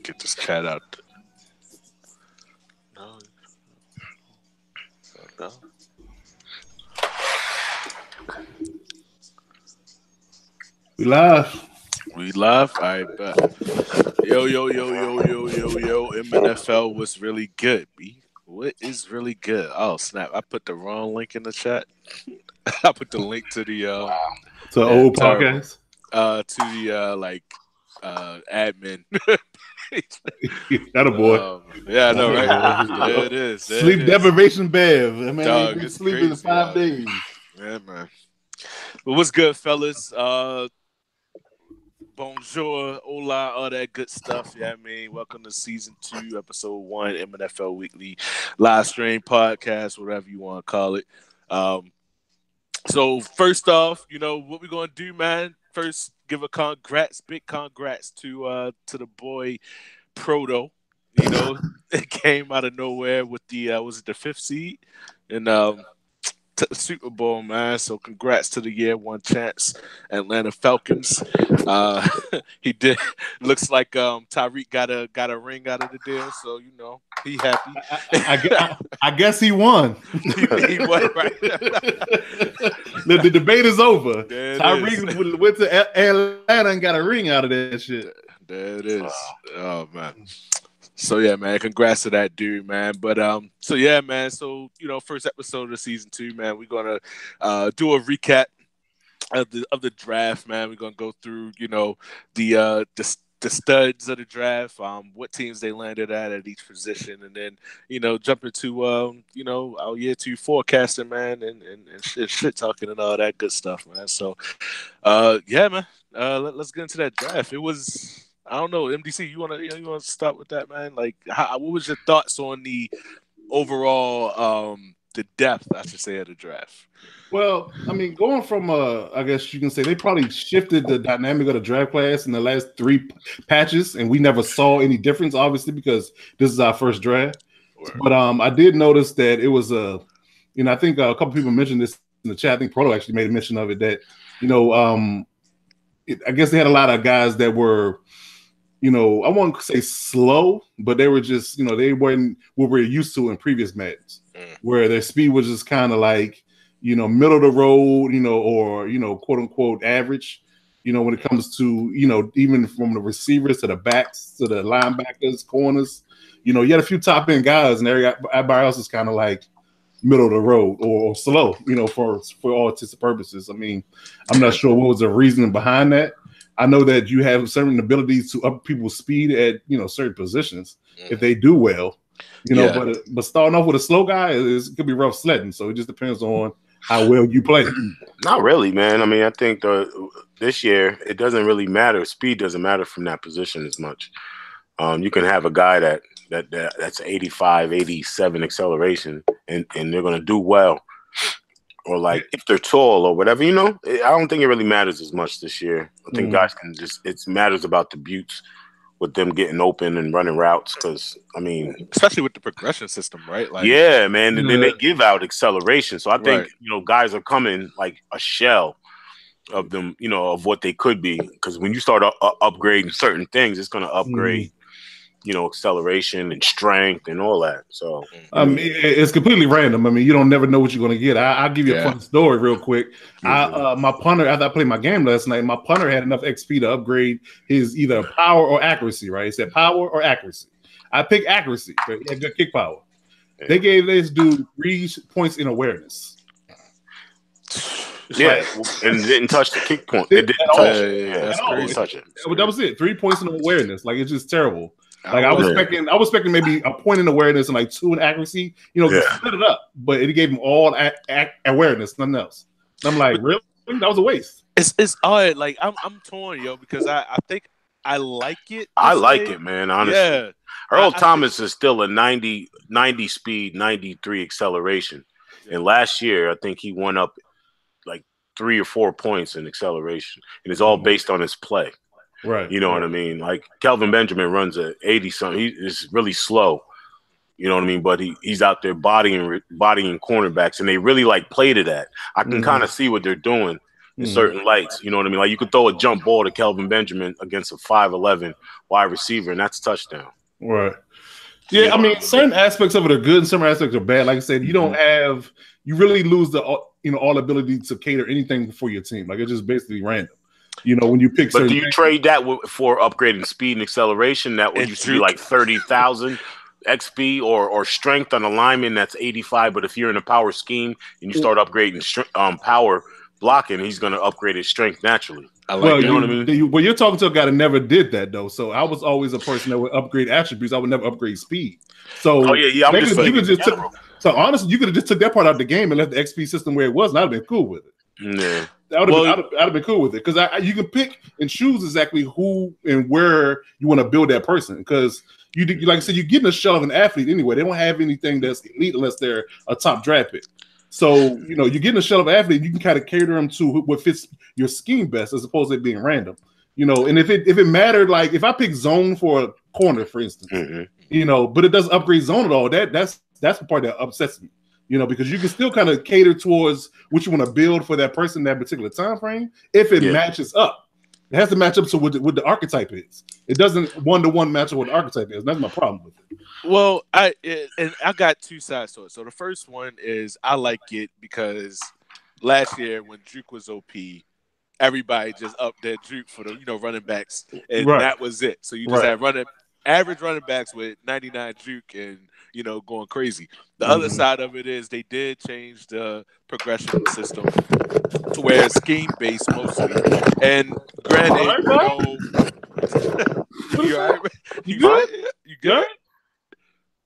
Get this cat out. No. No. We live. We live? All right, bet. Yo. MNFL was really good, B. What is really good? Oh, snap. I put the wrong link in the chat. I put the link to the To old podcast. To the admin. That a boy. Yeah, I know, right? There it is. Sleep deprivation, Bev. I mean, Dog, ain't been it's sleeping in crazy, 5 days. Yeah, man. But what's good, fellas? Bonjour, hola, all that good stuff. Yeah, I mean, welcome to season 2, episode 1, MNFL Weekly live stream podcast, whatever you want to call it. So first off, you know what we're gonna do, man. First, give a big congrats to the boy Proto. You know, it came out of nowhere with the was it the 5th seed and to the Super Bowl, man. So congrats to the year 1 chance Atlanta Falcons. He did. Looks like Tyreek got a ring out of the deal, so you know he happy. I guess he won. he won, right? The debate is over. There Tyreek went to Atlanta and got a ring out of that shit. There it is. Oh man. So yeah, man, congrats to that dude, man. But so yeah, man. So you know, first episode of season 2, man. We're gonna do a recap of the draft, man. We're gonna go through, you know, the studs of the draft, what teams they landed at each position, and then you know jump into you know our year 2 forecasting, man, and shit talking and all that good stuff, man. So yeah, man. Let's get into that draft. It was. I don't know, MDC. You wanna start with that, man? Like, what was your thoughts on the overall, the depth, I should say, of the draft? Well, I mean, going from I guess you can say they probably shifted the dynamic of the draft class in the last 3 patches, and we never saw any difference, obviously, because this is our first draft. Word. But I did notice that it was you know, I think a couple people mentioned this in the chat. I think Proto actually made a mention of it that you know, I guess they had a lot of guys that were. You know, I won't say slow, but they were just, you know, they weren't what we're used to in previous matches, where their speed was just kind of like, you know, middle of the road, you know, or, you know, quote unquote average, you know, when it comes to, you know, even from the receivers to the backs to the linebackers, corners, you know, you had a few top end guys and everybody else is kind of like middle of the road or slow, you know, for all intents and purposes. I mean, I'm not sure what was the reasoning behind that. I know that you have certain abilities to up people's speed at, you know, certain positions if they do well, you know, but starting off with a slow guy it could be rough sledding. So it just depends on how well you play. Not really, man. I mean, I think this year it doesn't really matter. Speed doesn't matter from that position as much. You can have a guy that's 85, 87 acceleration and they're going to do well. Or like if they're tall or whatever, you know, I don't think it really matters as much this year. I think guys can it matters about the buttes with them getting open and running routes. Because I mean, especially with the progression system, right? Like, yeah, man. And then they give out acceleration. So I think you know guys are coming like a shell of them, you know, of what they could be. Because when you start upgrading certain things, it's going to upgrade. You know, acceleration and strength and all that. So I mean, it's completely random. I mean, you don't never know what you're going to get. I'll give you a fun story real quick. My punter, after I played my game last night, my punter had enough XP to upgrade his either power or accuracy. Right? He said power or accuracy. I picked accuracy, but he had good kick power. Yeah. They gave this dude 3 points in awareness. Yeah, and didn't touch the kick point. It didn't touch it. That's crazy. Touch it. That was it. 3 points in awareness. Like it's just terrible. Like I was expecting maybe a point in awareness and like 2 in accuracy, you know, split it up. But it gave him all awareness, nothing else. And I'm like, really? That was a waste. It's odd. Like I'm torn, yo, because I think I like it. I like it, man. Honestly, yeah. Earl Thomas is still a 90 speed, 93 acceleration, and last year I think he went up like 3 or 4 points in acceleration, and it's all based on his play. Right. You know what I mean? Like Kelvin Benjamin runs a 80 something. He is really slow. You know what I mean? But he's out there bodying cornerbacks, and they really like play to that. I can kind of see what they're doing in certain lights. You know what I mean? Like you could throw a jump ball to Kelvin Benjamin against a 5'11" wide receiver, and that's a touchdown. Right. Yeah, I mean, certain aspects of it are good, and some aspects are bad. Like I said, you really lose the all ability to cater anything for your team. Like it's just basically random. When you pick. But do you trade that for upgrading speed and acceleration? That would used to be like 30,000 XP or strength on a lineman that's 85. But if you're in a power scheme and you start upgrading power blocking, he's going to upgrade his strength naturally. You know what I mean? You're talking to a guy that never did that though. So I was always a person that would upgrade attributes. I would never upgrade speed. So so honestly, you could have just took that part out of the game and left the XP system where it was, and I'd have been cool with it. Yeah. I'd have been cool with it because you can pick and choose exactly who and where you want to build that person. Because you like I said, you're getting a shell of an athlete anyway. They don't have anything that's elite unless they're a top draft pick. So you're getting a shell of an athlete. You can kind of cater them to what fits your scheme best, as opposed to it being random. And if it mattered, like if I pick zone for a corner, for instance, but it doesn't upgrade zone at all. That's the part that upsets me. Because you can still kind of cater towards what you want to build for that person in that particular time frame. If it matches up, it has to match up to what the archetype is. It doesn't one-to-one match up what the archetype is. That's my problem with it. Well, I got two sides to it. So the first one is I like it because last year when Duke was OP, everybody just upped their Duke for the running backs, and that was it. So you just had average running backs with 99 Duke and going crazy. The other side of it is they did change the progression system to where it's scheme based mostly. And granted, you good?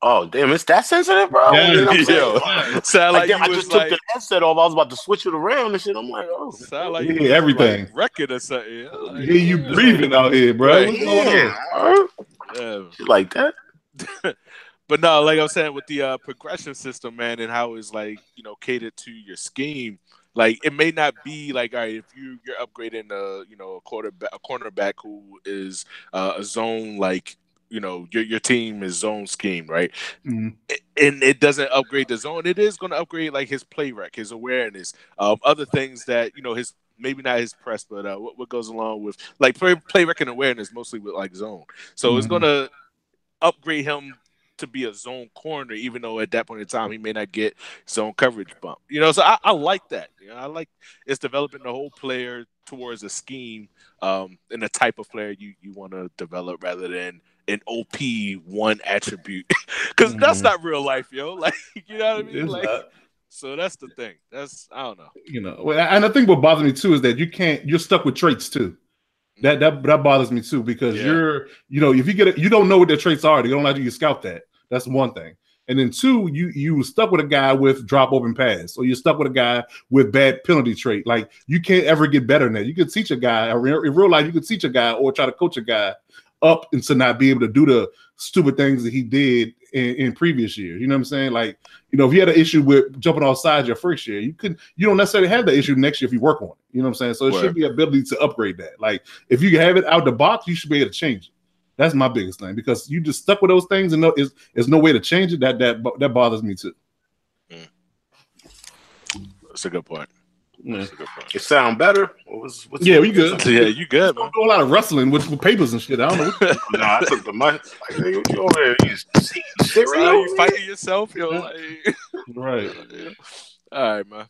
Oh damn, it's that sensitive, bro. Yeah, sound like I just took the headset off. I was about to switch it around and shit. I'm like, oh, sound like everything. Like record or something. You breathing out here, bro. What's going on? Shit like that. But no, like I was saying, with the progression system, man, and how it's like catered to your scheme. Like it may not be like, all right, if you're upgrading a cornerback who is a zone, like your team is zone scheme, right? And it doesn't upgrade the zone. It is going to upgrade like his play rec, his awareness, other things that his maybe not his press, but what goes along with like play rec and awareness, mostly with like zone. So it's going to upgrade him to be a zone corner, even though at that point in time he may not get zone coverage bump. So I like that. I like it's developing the whole player towards a scheme and the type of player you want to develop rather than an OP one attribute. Because that's not real life, yo. Like you know what I mean? Like so that's the thing. That's I don't know. And I think what bothers me too is that you're stuck with traits too. That bothers me too because you're if you get you don't know what their traits are, they don't let you scout that. That's one thing. And then two, you stuck with a guy with drop open pass, or you're stuck with a guy with bad penalty trait. Like you can't ever get better than that. You could teach a guy in real life. You could teach a guy or try to coach a guy up and to not be able to do the stupid things that he did in previous years. You know what I'm saying? Like if you had an issue with jumping offside your first year, you don't necessarily have that issue next year if you work on it. You know what I'm saying? So it should be ability to upgrade that. Like if you have it out the box, you should be able to change it. That's my biggest thing because you just stuck with those things and there's no way to change it. That bothers me too. That's a good point. Yeah. It sound better? Yeah, we good. Yeah, you good. Man. Do a lot of wrestling with papers and shit. I don't know. No, I took the mic. Like, you over there? You fighting yourself? Right. All right, man.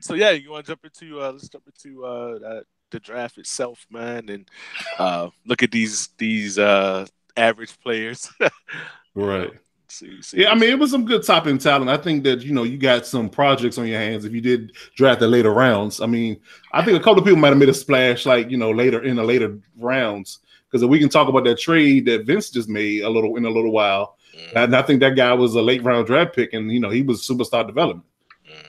So yeah, you want to jump into? Let's jump into the draft itself, man, and look at these average players. Right. See. Yeah, I mean, it was some good top end talent. I think that you got some projects on your hands if you did draft the later rounds. I mean, I think a couple of people might have made a splash, like later in the later rounds, because we can talk about that trade that Vince just made in a little while. And I think that guy was a late round draft pick, and he was superstar development.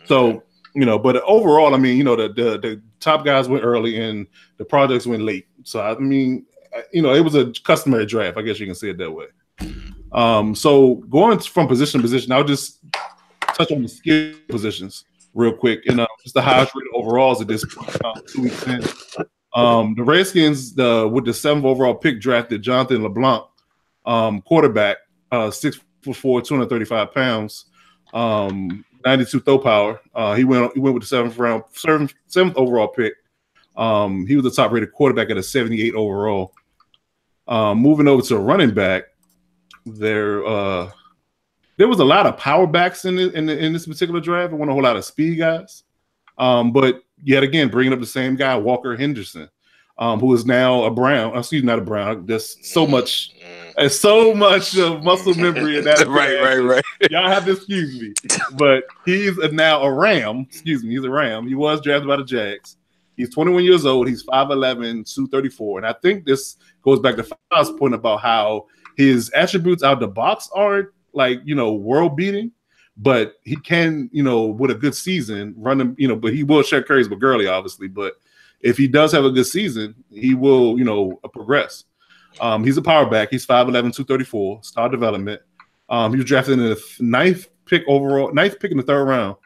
So. But overall, I mean, the top guys went early and the projects went late. So, I mean, it was a customary draft. I guess you can say it that way. So going from position to position, I'll just touch on the skill positions real quick. And just the highest rated overalls at this point, 2 weeks in. The Redskins, with the 7th overall pick, drafted Jonathan LeBlanc, quarterback, 6'4", 235 pounds. 92 throw power. He went with the seventh overall pick. He was the top rated quarterback at a 78 overall. Moving over to a running back, there was a lot of power backs in this particular draft. There wasn't a whole lot of speed guys. But yet again, bringing up the same guy, Walker Henderson, who is now a Brown. Excuse me, not a Brown. There's so much muscle memory in that. Right. Y'all have to excuse me. But he's now a Ram. Excuse me, he's a Ram. He was drafted by the Jags. He's 21 years old. He's 5'11", 234. And I think this goes back to File's point about how his attributes out the box aren't world beating, but he can, with a good season, run them, but he will share carries with Gurley, obviously. But if he does have a good season, he will, progress. He's a power back. He's 5'11", 234, star development. He was drafted in the ninth pick in the third round.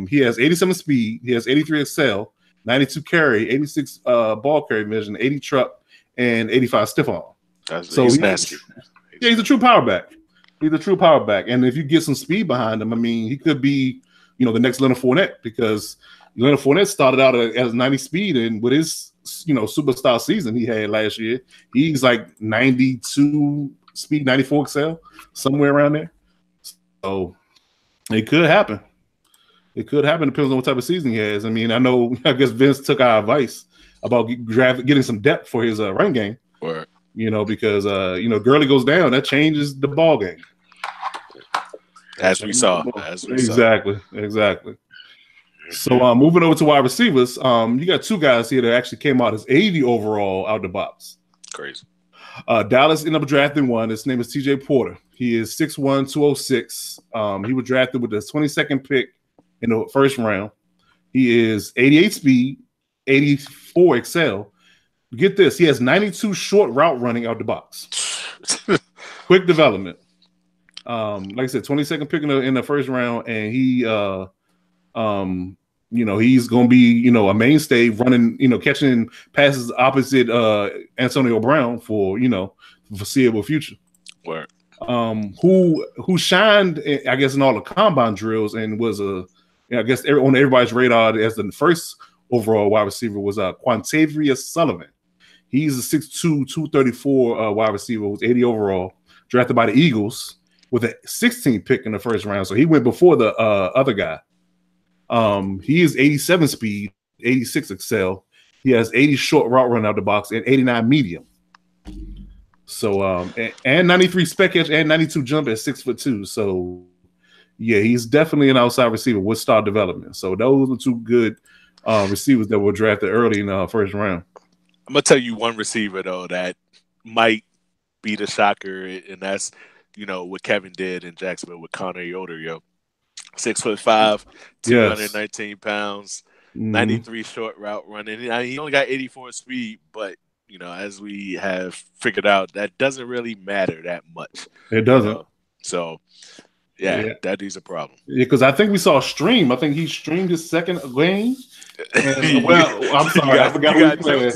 He has 87 speed. He has 83 excel, 92 carry, 86 ball carry vision, 80 truck, and 85 stiff arm. He's nasty. He's a true power back. He's a true power back. And if you get some speed behind him, I mean, he could be, the next Leonard Fournette, because Leonard Fournette started out as 90 speed, and with his, superstar season he had last year, he's like 92 speed, 94 excel, somewhere around there. So it could happen. It could happen. Depends on what type of season he has. I mean, I guess Vince took our advice about getting some depth for his run game. Right. Because Gurley goes down, that changes the ball game. As we saw. Exactly. So moving over to wide receivers, you got two guys here that actually came out as 80 overall out the box. Crazy. Dallas ended up drafting one. His name is TJ Porter. He is 6'1", 206. He was drafted with the 22nd pick in the first round. He is 88 speed, 84 excel. Get this, he has 92 short route running out the box. Quick development. Like I said, 22nd pick in the first round, and he he's gonna be, a mainstay running, catching passes opposite Antonio Brown for, foreseeable future. Word. Who shined, I guess, in all the combine drills and was on everybody's radar as the first overall wide receiver was Quantavious Sullivan. He's a 6'2", 234 wide receiver who's 80 overall, drafted by the Eagles with a 16th pick in the first round. So he went before the other guy. He is 87 speed, 86 excel. He has 80 short route run out the box and 89 medium. So and 93 spec edge and 92 jump at 6'2". So yeah, he's definitely an outside receiver with star development. So those are two good receivers that were drafted early in the first round. I'm gonna tell you one receiver though that might be the shocker, and that's what Kevin did in Jacksonville with Connor Yoder, 6'5", 219 pounds, 93 short route running. He only got 84 speed, but as we have figured out, that doesn't really matter that much. It doesn't. So yeah, that dude's a problem. Yeah, because I think we saw a stream. I think he streamed his second game. And, I'm sorry, I forgot who he played.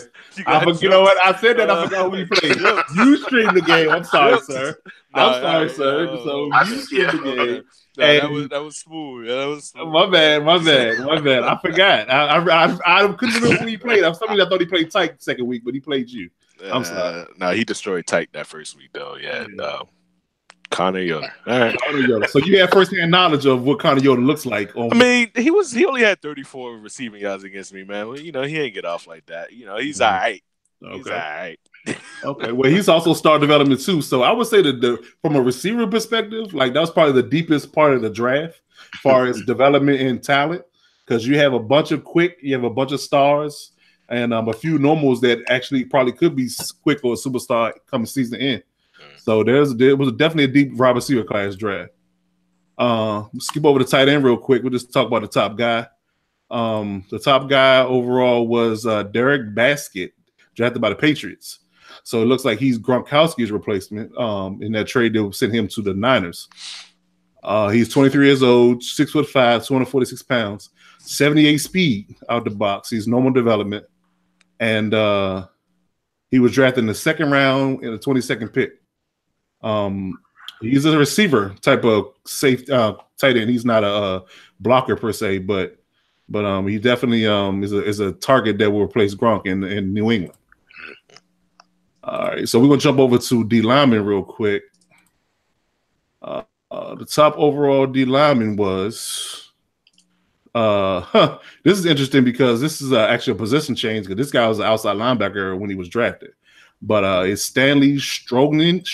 You know what? I said that I forgot who he played. You streamed the game. I'm sorry, sir. I'm sorry, sir. So you streamed the game. That was smooth. That was smooth. My bad. I forgot. I couldn't remember who he played. I thought he played Tyke second week, but he played you. I'm sorry. No, he destroyed Tyke that first week though. Yeah. Connor Yoder. All right. Connor Yoder. So you have firsthand knowledge of what Connor Yoder looks like. He only had 34 receiving yards against me, man. Well, he ain't get off like that. He's all right. Okay. He's all right. Okay. Well, he's also star development too. So I would say that from a receiver perspective, that was probably the deepest part of the draft as far as development and talent, because you have a bunch of stars and a few normals that actually probably could be quick or a superstar coming season in. So there was definitely a deep wide receiver class draft. Skip over the tight end real quick. We'll just talk about the top guy. The top guy overall was Derek Baskett, drafted by the Patriots. So it looks like he's Gronkowski's replacement in that trade that sent him to the Niners. He's 23 years old, 6'5", 246 pounds, 78 speed out the box. He's normal development. And he was drafted in the second round in the 22nd pick. He's a receiver type of safe tight end. He's not a blocker per se, but he definitely is a target that will replace Gronk in New England. All right, so we're gonna jump over to D lineman real quick. The top overall D lineman was this is interesting because this is actually a position change because this guy was an outside linebacker when he was drafted. But it's Stanley Strogny.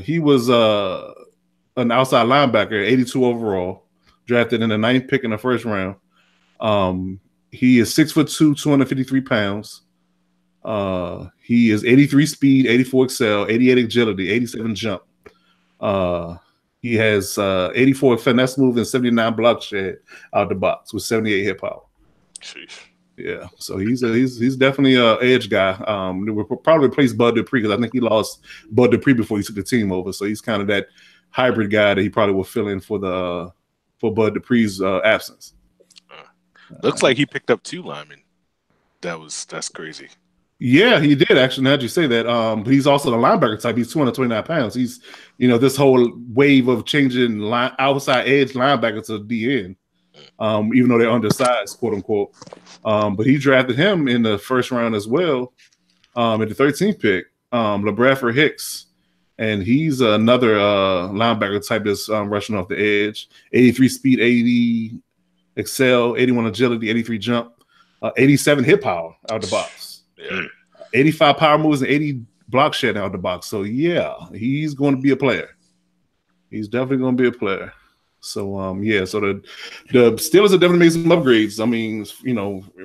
He was an outside linebacker, 82 overall, drafted in the 9th pick in the first round. He is 6'2", 253 pounds. He is 83 speed, 84 excel, 88 agility, 87 jump. He has 84 finesse move and 79 block shed out the box with 78 hit power. Sheesh. Yeah, so he's definitely an edge guy. We'll probably replace Bud Dupree because I think he lost Bud Dupree before he took the team over. So he's kind of that hybrid guy that he probably will fill in for Bud Dupree's absence. Looks like he picked up 2 linemen. That's crazy. Yeah, he did actually. Now that you say that, but he's also the linebacker type. He's 229 pounds. He's this whole wave of changing outside edge linebacker to DN. Even though they're undersized, quote unquote. But he drafted him in the first round as well, at the 13th pick, LeBradford Hicks. And he's another linebacker type that's rushing off the edge. 83 speed, 80 excel, 81 agility, 83 jump, 87 hit power out the box. Yeah. 85 power moves and 80 block shed out the box. So yeah, he's going to be a player. He's definitely going to be a player. So so the Steelers are definitely making some upgrades. I mean,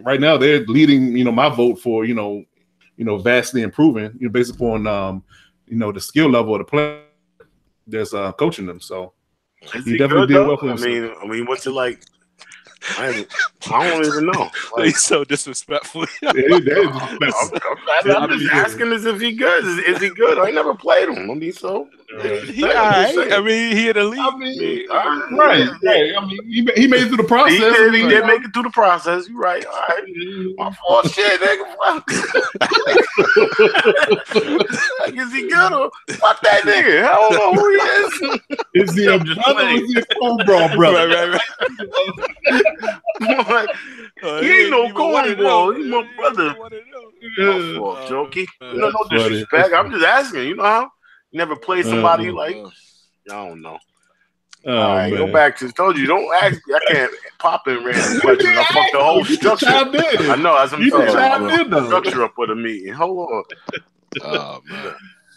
right now they're leading, my vote for, vastly improving, based upon the skill level of the player that's coaching them. So he definitely did well for himself. I mean, what's it like? I don't even know. He's so disrespectful. I'm just asking as if he good. Is he good? I never played him. I mean, so he had a lead. Right. I mean, he made it through the process. He did make it through the process. You're right. All right. My fault. Shit, nigga. Like, is he good or fuck that nigga? I don't know who he is. Is he a brother or is he a cornball brother? Right. He ain't no cornball. He's my brother. My fault, Jokey. No disrespect. I'm just asking. You know how you never play somebody like I don't know. All right, go back to told you. Don't ask. I can't pop in random questions. I fucked the whole structure. I know. That's what I'm saying. Structure up for the meeting. Hold on. Oh man.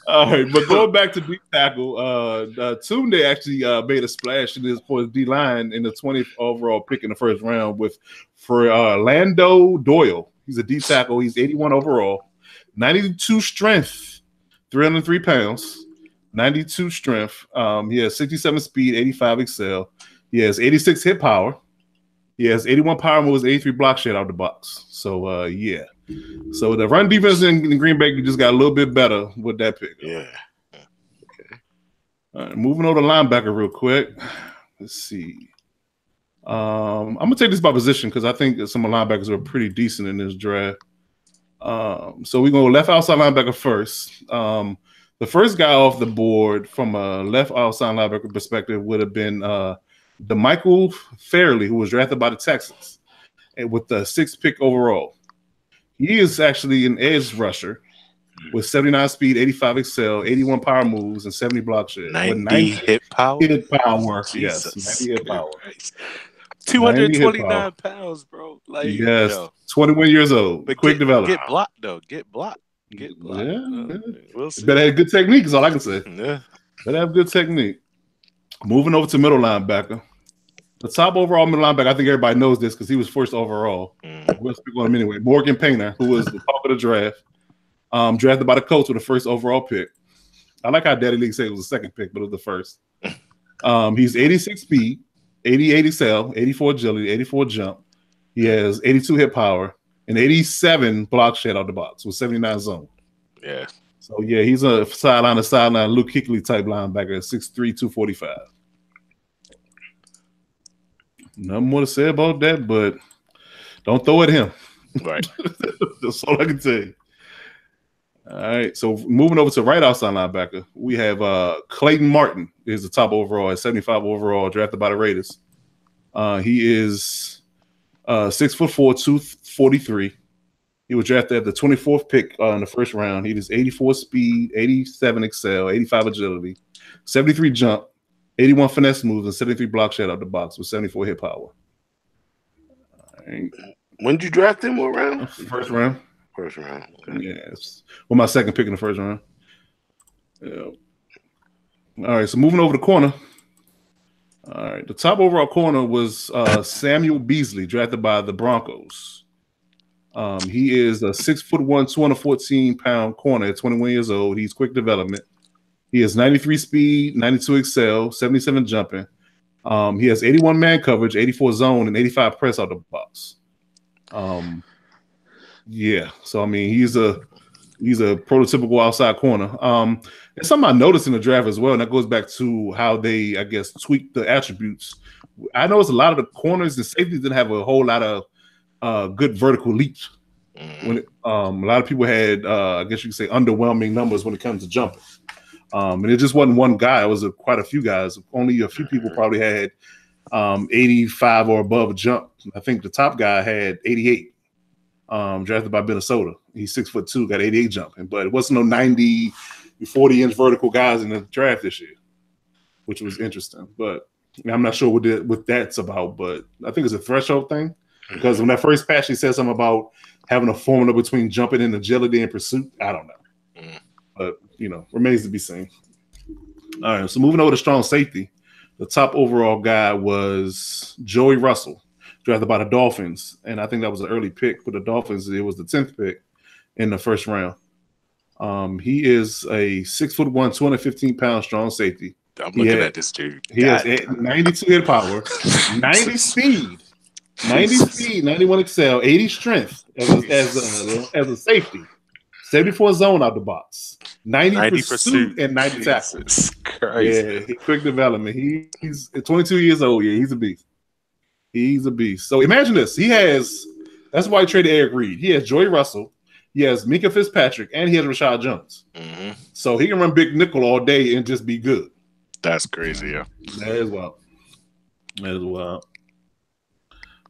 All right, but going back to D tackle, Tunde actually made a splash for his D line in the 20th overall pick in the first round for Lando Doyle. He's a D tackle. He's 81 overall, 92 strength, 303 pounds, 92 strength. He has 67 speed, 85 excel. He has 86 hit power. He has 81 power moves, 83 block shed out the box. So yeah. So the run defense in Green Bay just got a little bit better with that pick. Yeah. Okay. All right, moving over to linebacker real quick. Let's see. I'm gonna take this by position because I think some of the linebackers are pretty decent in this draft. So we're gonna go left outside linebacker first. The first guy off the board from a left outside linebacker perspective would have been DeMichael Fairley, who was drafted by the Texans and with the 6th pick overall. He is actually an edge rusher with 79 speed, 85 excel, 81 power moves, and 70 block shed. 90 hit power? Hit power, Jesus. Yes. 90 hit power. 229 pounds, bro. Like, yes, 21 years old. But quick development. Get blocked, though. Get blocked. Yeah. We'll see. Better have good technique is all I can say. Yeah. Better have good technique. Moving over to middle linebacker. The top overall middle linebacker, I think everybody knows this because he was first overall. We'll speak on him anyway. Morgan Painter, who was the top of the draft, drafted by the Colts with the first overall pick. I like how Daddy League said it was the 2nd pick, but it was the first. He's 86 speed, 88 excel, 84 agility, 84 jump. He has 82 hit power and 87 block shed out the box with 79 zone. Yeah. So yeah, he's a sideline to sideline Luke Kuechly type linebacker, 6'3", 245. Nothing more to say about that, but don't throw at him. Right. That's all I can tell you. All right, so moving over to right outside linebacker, we have Clayton Martin is the top overall at 75 overall, drafted by the Raiders. He is 6'4", 243. He was drafted at the 24th pick in the first round. He is 84 speed, 87 excel, 85 agility, 73 jump, 81 finesse moves, and 73 block shed out the box with 74 hit power. All right. When did you draft him? What round? First round. First round. Okay. Yes. Well, my second pick in the first round. Yeah. All right. So moving over to corner. All right. The top overall corner was Samuel Beasley, drafted by the Broncos. He is a 6'1", 214-pound corner at 21 years old. He's quick development. He has 93 speed, 92 excel, 77 jumping. He has 81 man coverage, 84 zone, and 85 press out the box. Yeah, so I mean he's a prototypical outside corner. It's something I noticed in the draft as well, and that goes back to how they, I guess, tweaked the attributes. I noticed a lot of the corners and safeties didn't have a whole lot of good vertical leaps. When a lot of people had, I guess you could say, underwhelming numbers when it comes to jumping. And it just wasn't one guy; it was quite a few guys. Only a few people probably had 85 or above jump. I think the top guy had 88. Drafted by Minnesota. He's 6'2", got 88 jumping, but it wasn't no 90, 40-inch vertical guys in the draft this year, which was interesting. But I'm not sure what that's about, but I think it's a threshold thing because when that first patch, he said something about having a formula between jumping and agility and pursuit. I don't know, but remains to be seen. All right, so moving over to strong safety, the top overall guy was Joey Russell, drafted by the Dolphins, and I think that was an early pick for the Dolphins. It was the 10th pick in the first round. He is a 6'1", 215-pound strong safety. I'm looking at this dude. He has 92 hit power, 90 speed, 91 excel, 80 strength as a safety, 74 zone out the box, 90 pursuit, and 90 tackles. Yeah, quick development. He's 22 years old. Yeah, he's a beast. He's a beast. So imagine this. That's why he traded Eric Reed. He has Joey Russell. He has Minka Fitzpatrick, and he has Rashad Jones. Mm-hmm. So he can run big nickel all day and just be good. That's crazy, yeah. That is wild.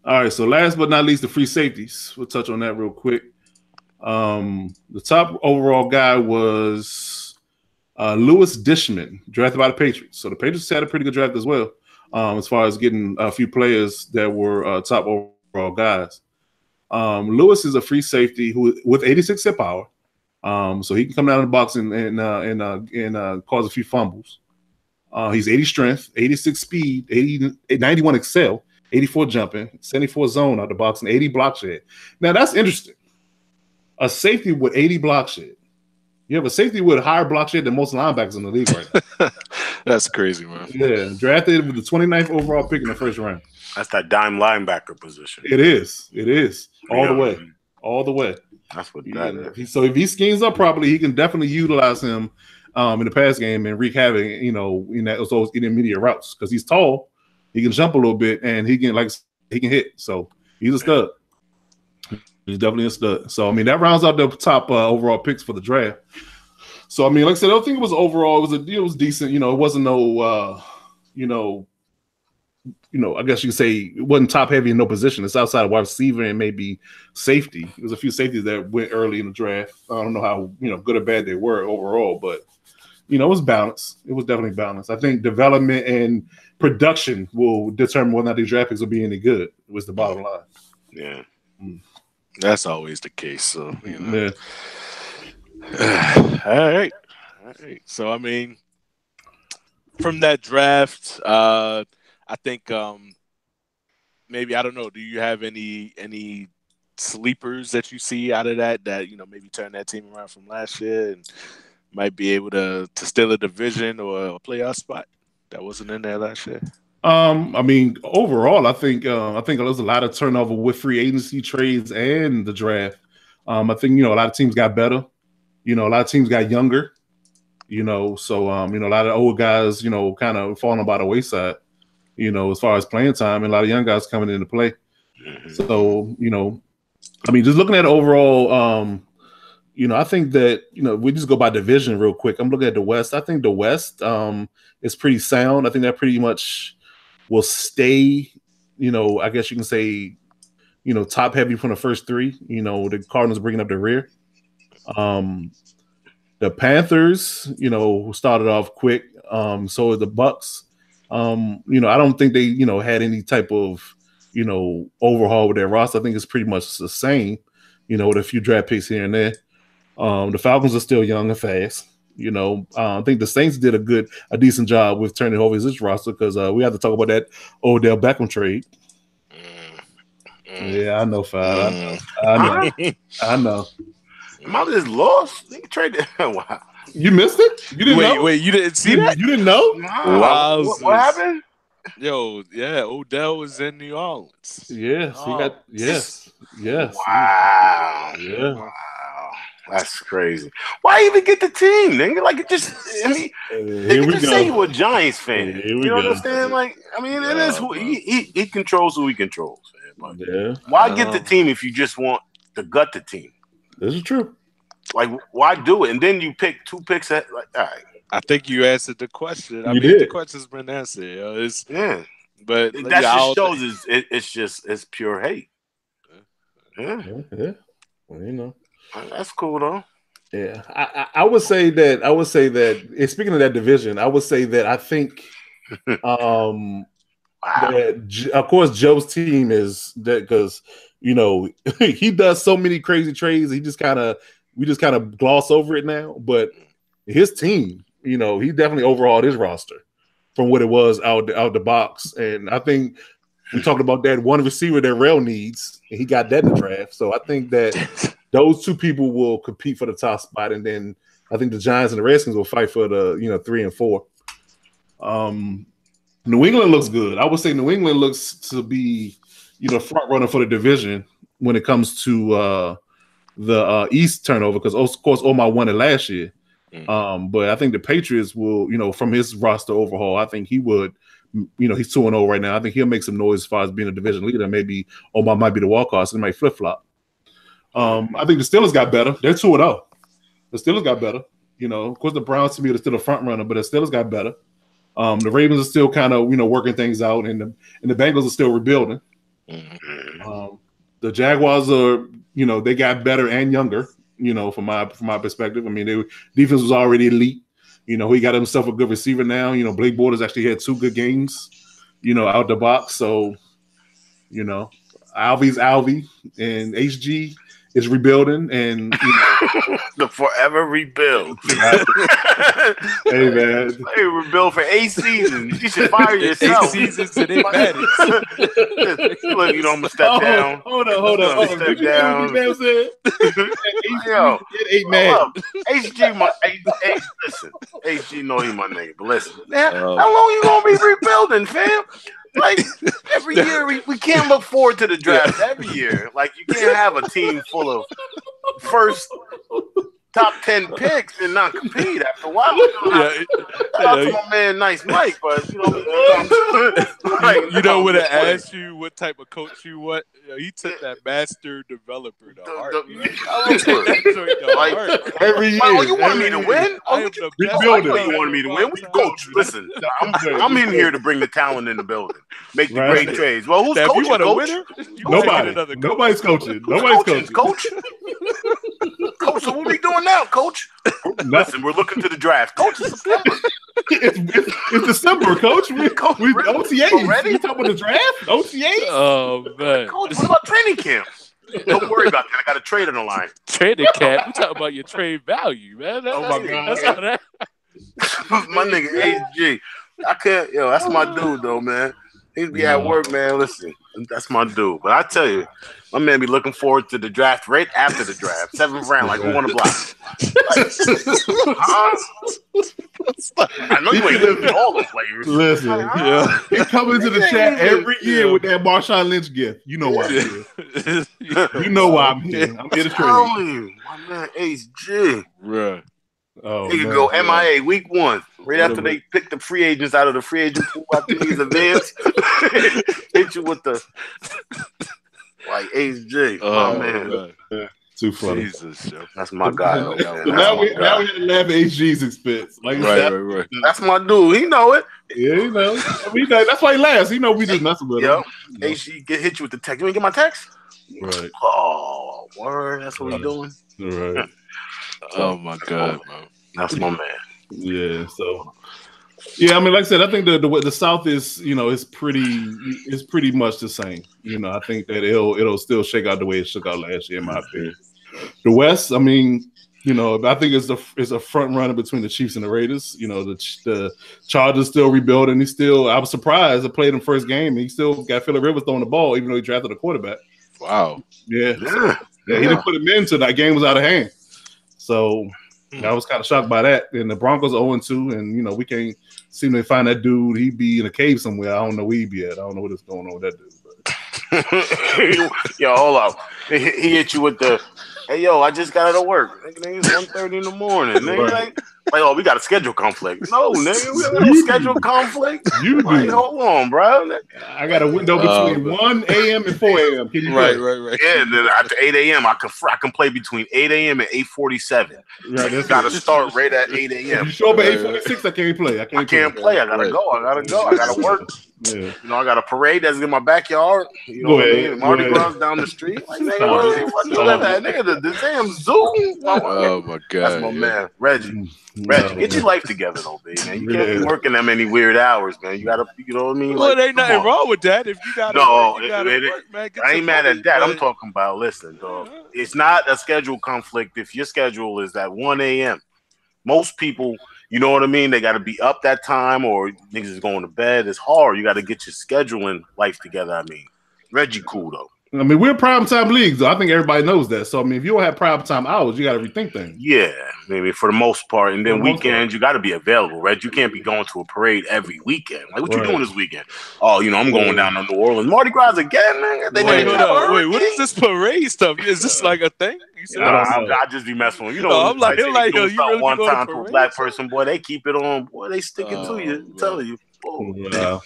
All right, so last but not least, the free safeties. We'll touch on that real quick. The top overall guy was Lewis Dishman, drafted by the Patriots. So the Patriots had a pretty good draft as well. As far as getting a few players that were top overall guys. Lewis is a free safety with 86 hit power, so he can come down in the box and cause a few fumbles. He's 80 strength, 86 speed, 91 excel, 84 jumping, 74 zone out the box, and 80 block shed. Now that's interesting. A safety with 80 block shed. You have a safety with a higher block shed than most linebackers in the league right now. That's crazy, man. Yeah, drafted with the 29th overall pick in the first round. That's that dime linebacker position. It is. All the way. That's what that is. So if he schemes up properly, he can definitely utilize him in the pass game and wreak havoc, in those intermediate routes because he's tall, he can jump a little bit, and he can hit. So he's a stud. He's definitely a stud. So I mean that rounds out the top overall picks for the draft. So I mean, like I said, I don't think it was overall. It was decent. It wasn't no. I guess you could say it wasn't top heavy in no position. It's outside of wide receiver and maybe safety. There's a few safeties that went early in the draft. I don't know how good or bad they were overall, but it was balanced. It was definitely balanced. I think development and production will determine whether or not these draft picks will be any good. Was the bottom line. Yeah, that's always the case. So Yeah. All right. So I mean, from that draft, I think maybe I don't know. Do you have any sleepers that you see out of that maybe turn that team around from last year and might be able to steal a division or a playoff spot that wasn't in there last year? I mean, overall, I think there's a lot of turnover with free agency trades and the draft. I think a lot of teams got better. A lot of teams got younger. So a lot of old guys, kind of falling by the wayside. As far as playing time, and a lot of young guys coming into play. So I mean, just looking at overall, I think that we just go by division real quick. I'm looking at the West. I think the West is pretty sound. I think that pretty much will stay. I guess you can say top heavy from the first three. The Cardinals bringing up the rear. The Panthers, who started off quick. So are the Bucks. I don't think they, had any type of, overhaul with their roster. I think it's pretty much the same, with a few draft picks here and there. The Falcons are still young and fast. I think the Saints did a decent job with turning over his roster because we have to talk about that Odell Beckham trade. Yeah, I know, Fab. I know. Mother is lost. They traded. Wow. You missed it? You didn't know? Wait, you didn't see that? You didn't know? Wow. What happened? Yo, yeah, Odell was in New Orleans. Yes, he got yes. Wow. Yeah. Wow. That's crazy. Why even get the team, nigga? Like it just they can just say you a Giants fan. You know what I'm saying? Like, I mean, it is who he controls who he controls, man. But why get the team if you just want to gut the team? This is true. Like, why do it? And then you pick 2 picks at all right. I think you answered the question. You did. The question's been answered. But that just shows it's pure hate. Yeah. Well, that's cool though. Yeah, I would say that. Speaking of that division, I would say that I think, that, of course, Joe's team is that because he does so many crazy trades. We just kind of gloss over it now, but his team, he definitely overhauled his roster from what it was out the box. And I think we talked about that one receiver that Rail needs, and he got that in the draft. So I think that those 2 people will compete for the top spot, and then I think the Giants and the Redskins will fight for the 3 and 4. New England looks good. I would say New England looks to be front runner for the division when it comes to the East turnover, because of course Omar won it last year. But I think the Patriots will, from his roster overhaul, I think he would, he's 2-0 right now. I think he'll make some noise as far as being a division leader. Maybe Omar might be the walk-off, so they might flip-flop. I think the Steelers got better. They're 2-0. The Steelers got better. Of course the Browns to me are still a front runner, but the Steelers got better. The Ravens are still kind of, working things out, and the Bengals are still rebuilding. The Jaguars are, they got better and younger, from my perspective. I mean, their defense was already elite. He got himself a good receiver now. Blake Bortles actually had 2 good games, out the box. So, Alvy's Alvy, and HG is rebuilding, and the forever rebuild. Hey man, hey, rebuild for 8 seasons. You should fire yourself. 8 seasons and it matters. Look, I'm gonna step down. Hold on. Step down. Yo, 8 man. HG, listen. HG know he my nigga, but listen, man, how long you gonna be rebuilding, fam? Like every year, we can't look forward to the draft every year. Like you can't have a team full of first top 10 picks and not compete after a while. Shout out to my man, Nice Mike, but when I asked you what type of coach you want, he took that master developer to heart. Every year. Oh, you want me to win? You wanted me to win? Coach, listen, I'm in here to bring the talent in the building, make the great trades. Well, who's coaching, coach? Nobody's coaching. Nobody's coaching. Coach, so what are we doing now, coach? Listen, we're looking to the draft. Coach, it's September. It's December, coach. We OTAs. Already? You talking about the draft? OTAs? Oh, man. Coach, what about training camp? Don't worry about that. I got a trade on the line. Training camp? We talking about your trade value, man. My God. My nigga, HG. I can't, that's my dude, though, man. He'd be at work, man. Listen, that's my dude. But I tell you, my man be looking forward to the draft right after the draft. 7th round, like, who on the block? I know you ain't looking at all the players. Listen, he comes into the chat every year with that Marshawn Lynch gift. You know why I'm here. You know why I'm here. I'm here to trade. My man, HG. Right. Oh, he could go MIA week 1, right after they pick the free agents out of the free agent pool after these events. Hit you with the HG. Oh man. Too funny. Jesus, yo. That's my guy. So Man. now we had to laugh at HG's expense. Like Right. That's my dude. He know it. Yeah, you know. I mean, that's why he laughs. He know we just messing with him. Yep. HG hit you with the text. You ain't get my text? Right. Oh, word. That's what we doing. Right. Oh my God, man. That's my man. Yeah. So. Yeah, I mean, like I said, I think the South is, it's pretty much the same. I think that it'll still shake out the way it shook out last year, in my opinion. The West, I mean, I think it's a front runner between the Chiefs and the Raiders. The Chargers still rebuilding. I was surprised. I played him first game, and he still got Phillip Rivers throwing the ball, even though he drafted a quarterback. Wow. Yeah. He didn't put him in until that game was out of hand. So I was kind of shocked by that. And the Broncos are 0-2, and we can't seem to find that dude. He'd be in a cave somewhere. I don't know where he'd be at. I don't know what's going on with that dude. Yo, hold up. He hit you with the, hey, yo, I just got out of work. Nigga, it's 1:30 in the morning. Nigga, like, oh, we got a schedule conflict. No, nigga, we got a schedule conflict. You do. Like, hold on, bro. I got a window between 1 a.m. and 4 a.m. Right. Yeah, then after 8 a.m., I can play between 8 a.m. and 8:47. Right, that's got to start right at 8 a.m. If you show up at 8:46, I can't play. I can't play. I gotta go. I gotta work. Yeah. I got a parade that's in my backyard. You know what I mean? Mardi Gras down the street. Like, nigga, the damn zoo. Oh my God. That's my man, Reggie. Get your life together, though, baby. Man. You can't be working that many weird hours, man. You gotta, you know what I mean? Well, there ain't nothing wrong with that. If you gotta, work, man. I ain't mad at that. I'm talking about, listen, dog. It's not a schedule conflict if your schedule is at 1 a.m. Most people, you know what I mean? They got to be up that time, or niggas is going to bed. It's hard. You got to get your scheduling life together. I mean, Reggie cool, though. I mean, we're prime time leagues, though. I think everybody knows that. So, I mean, if you don't have prime time hours, you got to rethink things. Yeah, maybe for the most part. And then weekends, you got to be available, right? You can't be going to a parade every weekend. Like, what you doing this weekend? Oh, I'm going down to New Orleans. Mardi Gras again, man. Wait, what is this parade stuff? Is this like a thing? I just be messing with you. I'm like, you really one time to a black person, boy, they keep it on. Boy, they stick it to you. I'm telling you. Wow.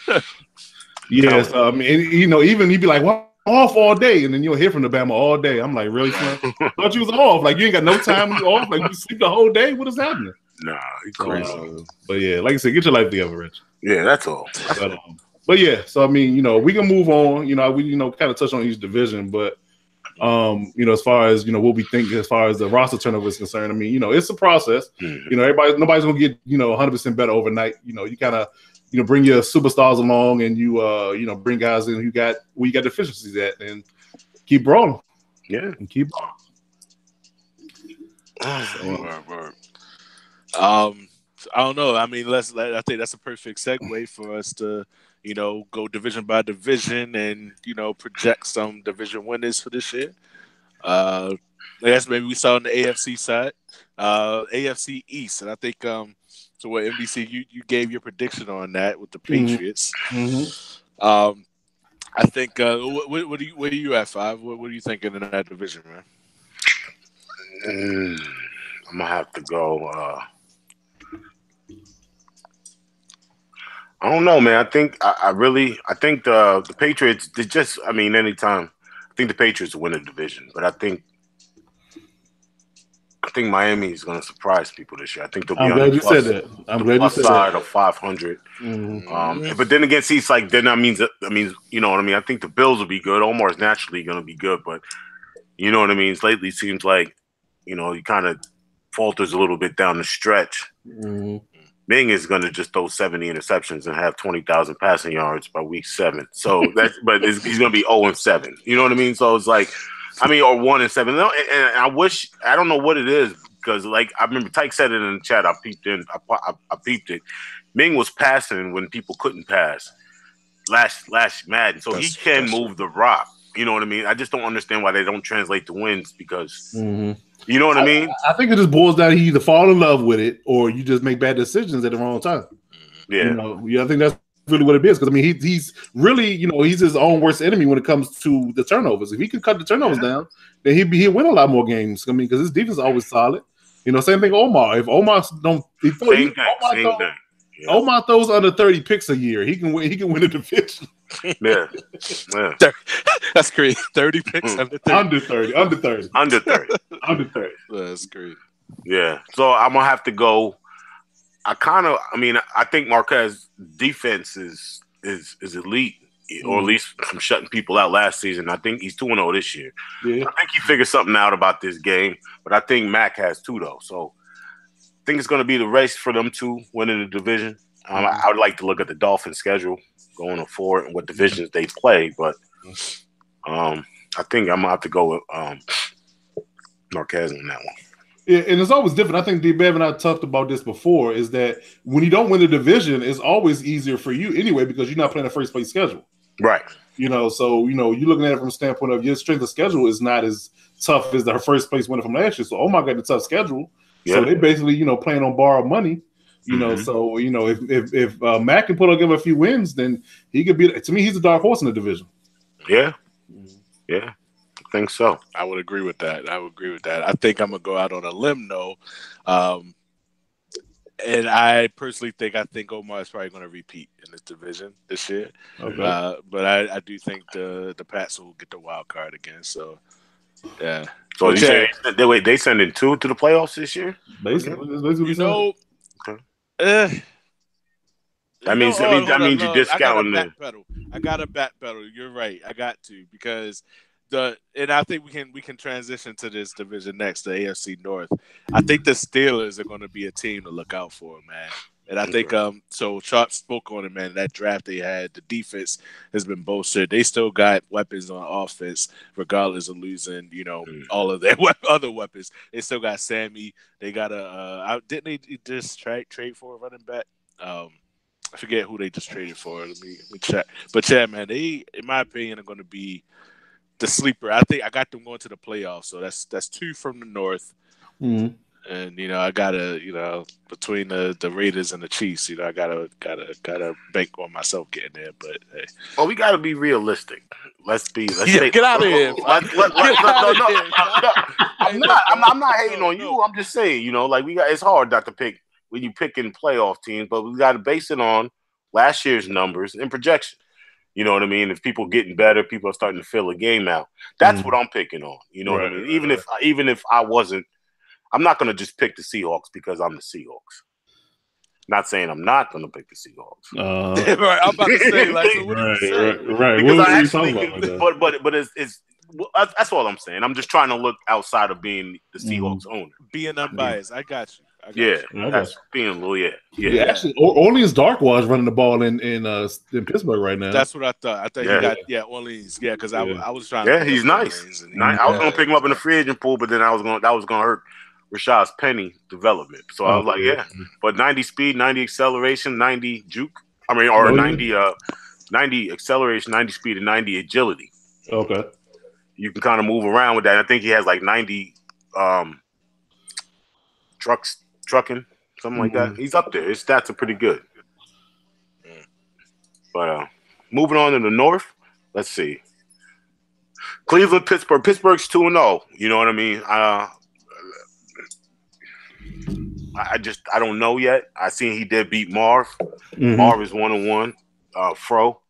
Yeah, so, I mean, even you'd be like, what? Off all day, and then you'll hear from the Bama all day. I'm like, really, son? Thought you was off. Like, you ain't got no time when you off. Like, you sleep the whole day. What is happening? Nah, you crazy. But yeah, like I said, get your life together, Rich. Yeah, that's all. But yeah, so I mean, we can move on. We kind of touch on each division, but as far as what we think as far as the roster turnover is concerned, I mean, it's a process. Nobody's gonna get 100% better overnight. You kind of bring your superstars along, and you bring guys in where you got deficiencies at, and keep rolling. Yeah, and keep. I don't know. I mean, I think that's a perfect segue for us to go division by division and project some division winners for this year. I guess maybe we saw on the AFC side, AFC East, and I think so. What NBC you gave your prediction on that with the Patriots. I think what are you at, Five? What are you thinking in that division, man? I'm gonna have to go. I don't know, man. I think I think the Patriots. Anytime. I think the Patriots will win the division, but I think Miami is going to surprise people this year. I think they'll be on the plus side of 500. But then again, see, it's like then that means you know what I mean. I think the Bills will be good. Omar is naturally going to be good, but you know what I mean. Lately, it seems like he kind of falters a little bit down the stretch. Ming is going to just throw 70 interceptions and have 20,000 passing yards by week 7. So but he's going to be 0-7. You know what I mean? So it's like, or 1-7. And I don't know what it is, because like I remember Tyke said it in the chat. I peeped it. Ming was passing when people couldn't pass last Madden, so he can move the rock. You know what I mean? I just don't understand why they don't translate the wins, because you know what I mean? I think it just boils down to you either fall in love with it or you just make bad decisions at the wrong time. Yeah. I think that's really what it is. Because I mean, he's really, he's his own worst enemy when it comes to the turnovers. If he could cut the turnovers down, then he'll win a lot more games. I mean, because his defense is always solid. Same thing. Omar. If Omar don't, same thing. Omar throws under 30 picks a year, he can win. He can win a division. Yeah. That's great. 30 picks under 30. Under 30. Under 30. Under 30. Under 30. That's great. Yeah. So I'm gonna have to go. I think Marquez defense is elite, or at least from shutting people out last season. I think he's 2-0 this year. Yeah. I think he figured something out about this game, but I think Mac has too, though. So I think it's going to be the race for them two winning the division. I would like to look at the Dolphins' schedule going forward and what divisions they play, but I think I'm going to have to go with Marquez on that one. Yeah, and it's always different. I think D-Bev and I talked about this before, is that when you don't win the division, it's always easier for you anyway because you're not playing a first place schedule. Right. So, you're looking at it from a standpoint of your strength of schedule is not as tough as the first place winner from last year. So, Omar got a tough schedule. Yeah. So, they basically, playing on borrowed money. So, if Mac can put up a few wins, then he could be, to me, he's a dark horse in the division. Yeah. Yeah. I think so. I would agree with that. I think I'm going to go out on a limb, though. And I personally think Omar is probably going to repeat in this division this year. Okay. But I do think the Pats will get the wild card again. So, yeah. So they sending two to the playoffs this year? Basically. Okay. That means you discounting it. I got to backpedal. You're right. I got to because and I think we can transition to this division next, the AFC North. I think the Steelers are going to be a team to look out for, man. And I think so Sharp spoke on it, man. That draft they had, the defense has been bolstered. They still got weapons on offense, regardless of losing, all of their other weapons. They still got Sammy. They got didn't they just trade for a running back? I forget who they just traded for. Let me check. But yeah, man, they, in my opinion, are going to be the sleeper. I think I got them going to the playoffs. So that's two from the North. Mm-hmm. And I gotta, between the Raiders and the Chiefs, I gotta bank on myself getting there. But hey. Well, we gotta be realistic. Let's get out of here. I'm not hating on you. I'm just saying, it's hard not to pick when you picking playoff teams, but we got to base it on last year's numbers and projection. You know what I mean? If people getting better, people are starting to fill a game out. That's what I'm picking on. You know what I mean? Even if I wasn't, I'm not going to just pick the Seahawks because I'm the Seahawks. Not saying I'm not going to pick the Seahawks. Right, I'm about to say, so what are you saying? Right. Because I actually, but it's that's all I'm saying. I'm just trying to look outside of being the Seahawks owner. Being unbiased, I got you. That's being a little Yeah. Actually, Orleans Darkwash running the ball in Pittsburgh right now. That's what I thought. I thought he got Orleans. Yeah, because I was trying. Yeah, he's nice. I was gonna pick him up in the free agent pool, but then that was gonna hurt Rashad's Penny development. So I was like, but 90 speed, 90 acceleration, 90 juke. 90 acceleration, 90 speed, and 90 agility. Okay. You can kind of move around with that. I think he has like 90 trucking, something like that. He's up there. His stats are pretty good. But moving on to the North, let's see. Cleveland, Pittsburgh. Pittsburgh's 2-0. You know what I mean? I don't know yet. I seen he did beat Marv. Marv is 1-1. Fro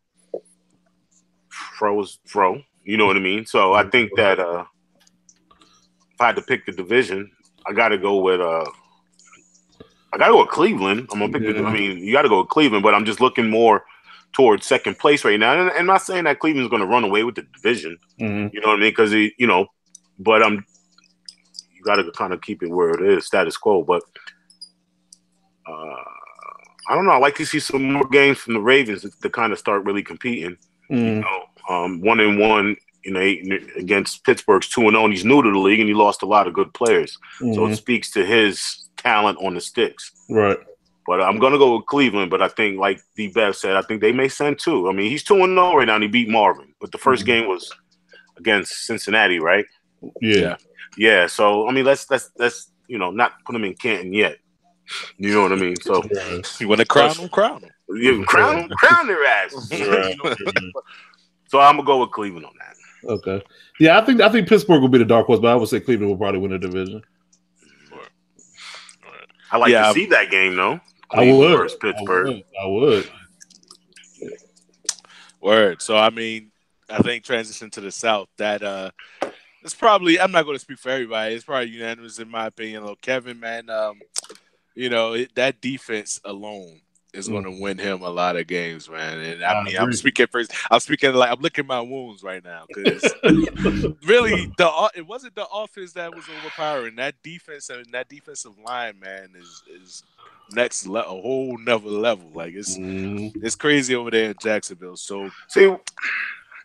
is Fro. You know what I mean? So I think that if I had to pick the division, I got to go with Cleveland. I'm gonna pick you got to go with Cleveland, but I'm just looking more towards second place right now. And I'm not saying that Cleveland's going to run away with the division. You know what I mean? Because but you got to kind of keep it where it is, status quo. But I don't know. I like to see some more games from the Ravens to kind of start really competing. 1-1. Against Pittsburgh's 2-0, and he's new to the league, and he lost a lot of good players. So it speaks to his talent on the sticks. Right. But I'm going to go with Cleveland, but I think, like D-Bev said, I think they may send two. I mean, he's 2-0 right now, and he beat Marvin. But the first game was against Cincinnati, right? Yeah. Yeah, so, I mean, let's not put him in Canton yet. You know what I mean? So you want to crown them? Crown them. Yeah, crown their asses. So I'm going to go with Cleveland on that. Okay. Yeah, I think Pittsburgh will be the dark horse, but I would say Cleveland will probably win the division. I like to see that game, though. I would. Versus Pittsburgh. I would. Word. So I mean, I think transition to the South. It's probably. I'm not going to speak for everybody. It's probably unanimous in my opinion. Though Kevin, man, that defense alone is going to win him a lot of games, man. And I I mean, I'm agree. speaking first. I'm speaking like I'm licking my wounds right now because really, it wasn't the offense that was overpowering. That defense and that defensive line, man, is next level, a whole nother level. Like it's crazy over there in Jacksonville. So See,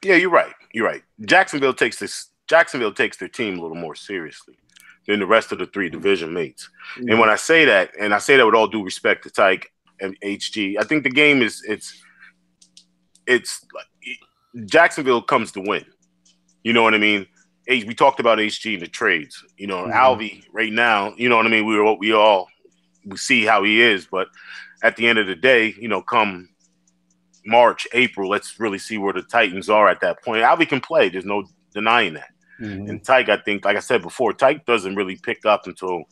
yeah, you're right. You're right. Jacksonville takes their team a little more seriously than the rest of the three division mates. And when I say that, and I say that with all due respect to Tyke and HG, I think the game it's like Jacksonville comes to win. You know what I mean? We talked about HG in the trades. You know, Alvy right now. You know what I mean? We see how he is, but at the end of the day, you know, come March, April, let's really see where the Titans are at that point. Alvy can play. There's no denying that. And Tyke, I think, like I said before, Tyke doesn't really pick up until,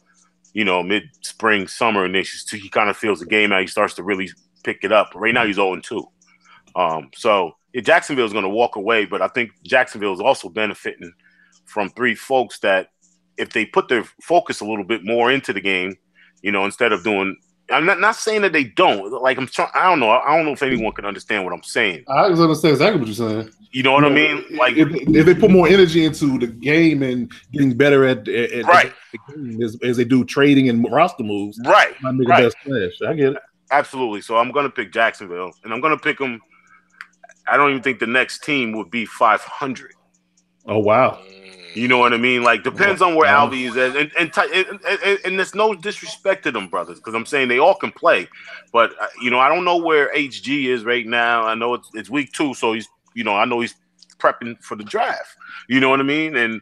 you know, mid-spring, summer, and then he kind of feels the game out. He starts to really pick it up. Right now, he's 0-2. So Jacksonville is going to walk away, but I think Jacksonville is also benefiting from three folks that if they put their focus a little bit more into the game, you know, instead of doing – I'm not saying that they don't. Like I don't know. I don't know if anyone can understand what I'm saying. I understand exactly what you're saying. You know what I mean? Like if they put more energy into the game and getting better at right the game as they do trading and roster moves, right? Might make a better splash. I get it. Absolutely. So I'm going to pick Jacksonville, and I'm going to pick them. I don't even think the next team would be 500. Oh wow. You know what I mean? Like, depends on where Alvy is at. And there's no disrespect to them brothers, because I'm saying they all can play. But, you know, I don't know where HG is right now. I know it's week 2, so he's, you know, I know he's prepping for the draft. You know what I mean? And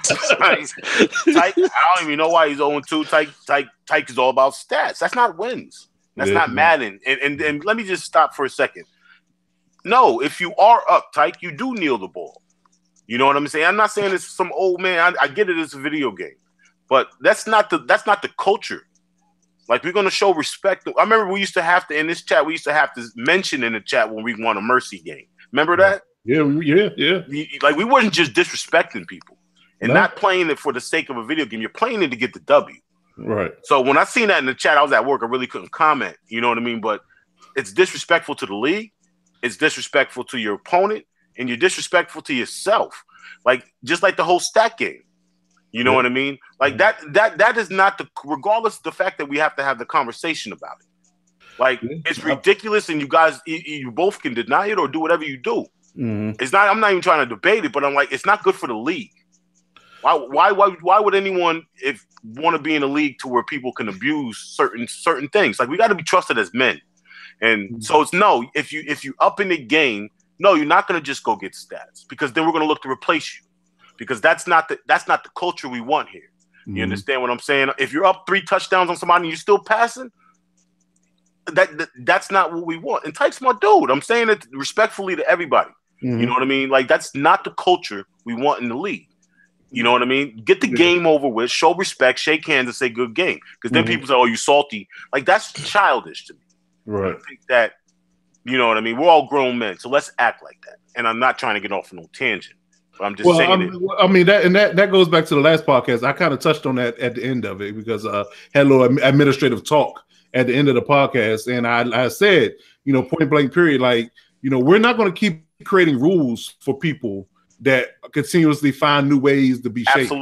Tyke, I don't even know why he's 0-2. Tyke is all about stats. That's not wins. That's not Madden. And let me just stop for a second. No, if you are up, Tyke, you do kneel the ball. You know what I'm saying? I'm not saying it's some old man. I get it. It's a video game, but that's not the culture. Like, we're gonna show respect. I remember we used to have to in this chat. We used to have to mention in the chat when we won a mercy game. Remember that? Yeah. Like, we wasn't just disrespecting people and not playing it for the sake of a video game. You're playing it to get the W. Right. So when I seen that in the chat, I was at work. I really couldn't comment. You know what I mean? But it's disrespectful to the league. It's disrespectful to your opponent. And you're disrespectful to yourself, like just like the whole stat game. You know what I mean? Like that is not regardless of the fact that we have to have the conversation about it. Like, it's ridiculous, and you guys, you both can deny it or do whatever you do. It's not. I'm not even trying to debate it, but I'm like, it's not good for the league. Why would anyone want to be in a league to where people can abuse certain things? Like, we got to be trusted as men, and so it's no. If you up in the game. No, you're not going to just go get stats, because then we're going to look to replace you, because that's not the culture we want here. You understand what I'm saying? If you're up 3 touchdowns on somebody and you're still passing, that's not what we want. And Tyke's my dude. I'm saying it respectfully to everybody. You know what I mean? Like, that's not the culture we want in the league. You know what I mean? Get the game over with, show respect, shake hands, and say good game. Because then people say, "Oh, you salty." Like, that's childish to me. Right. I think that. You know what I mean? We're all grown men, so let's act like that. And I'm not trying to get off on no tangent, but I'm just saying it. I mean, that goes back to the last podcast. I kind of touched on that at the end of it, because had a little administrative talk at the end of the podcast, and I said, you know, point blank period, like, you know, we're not going to keep creating rules for people that continuously find new ways to be shaped.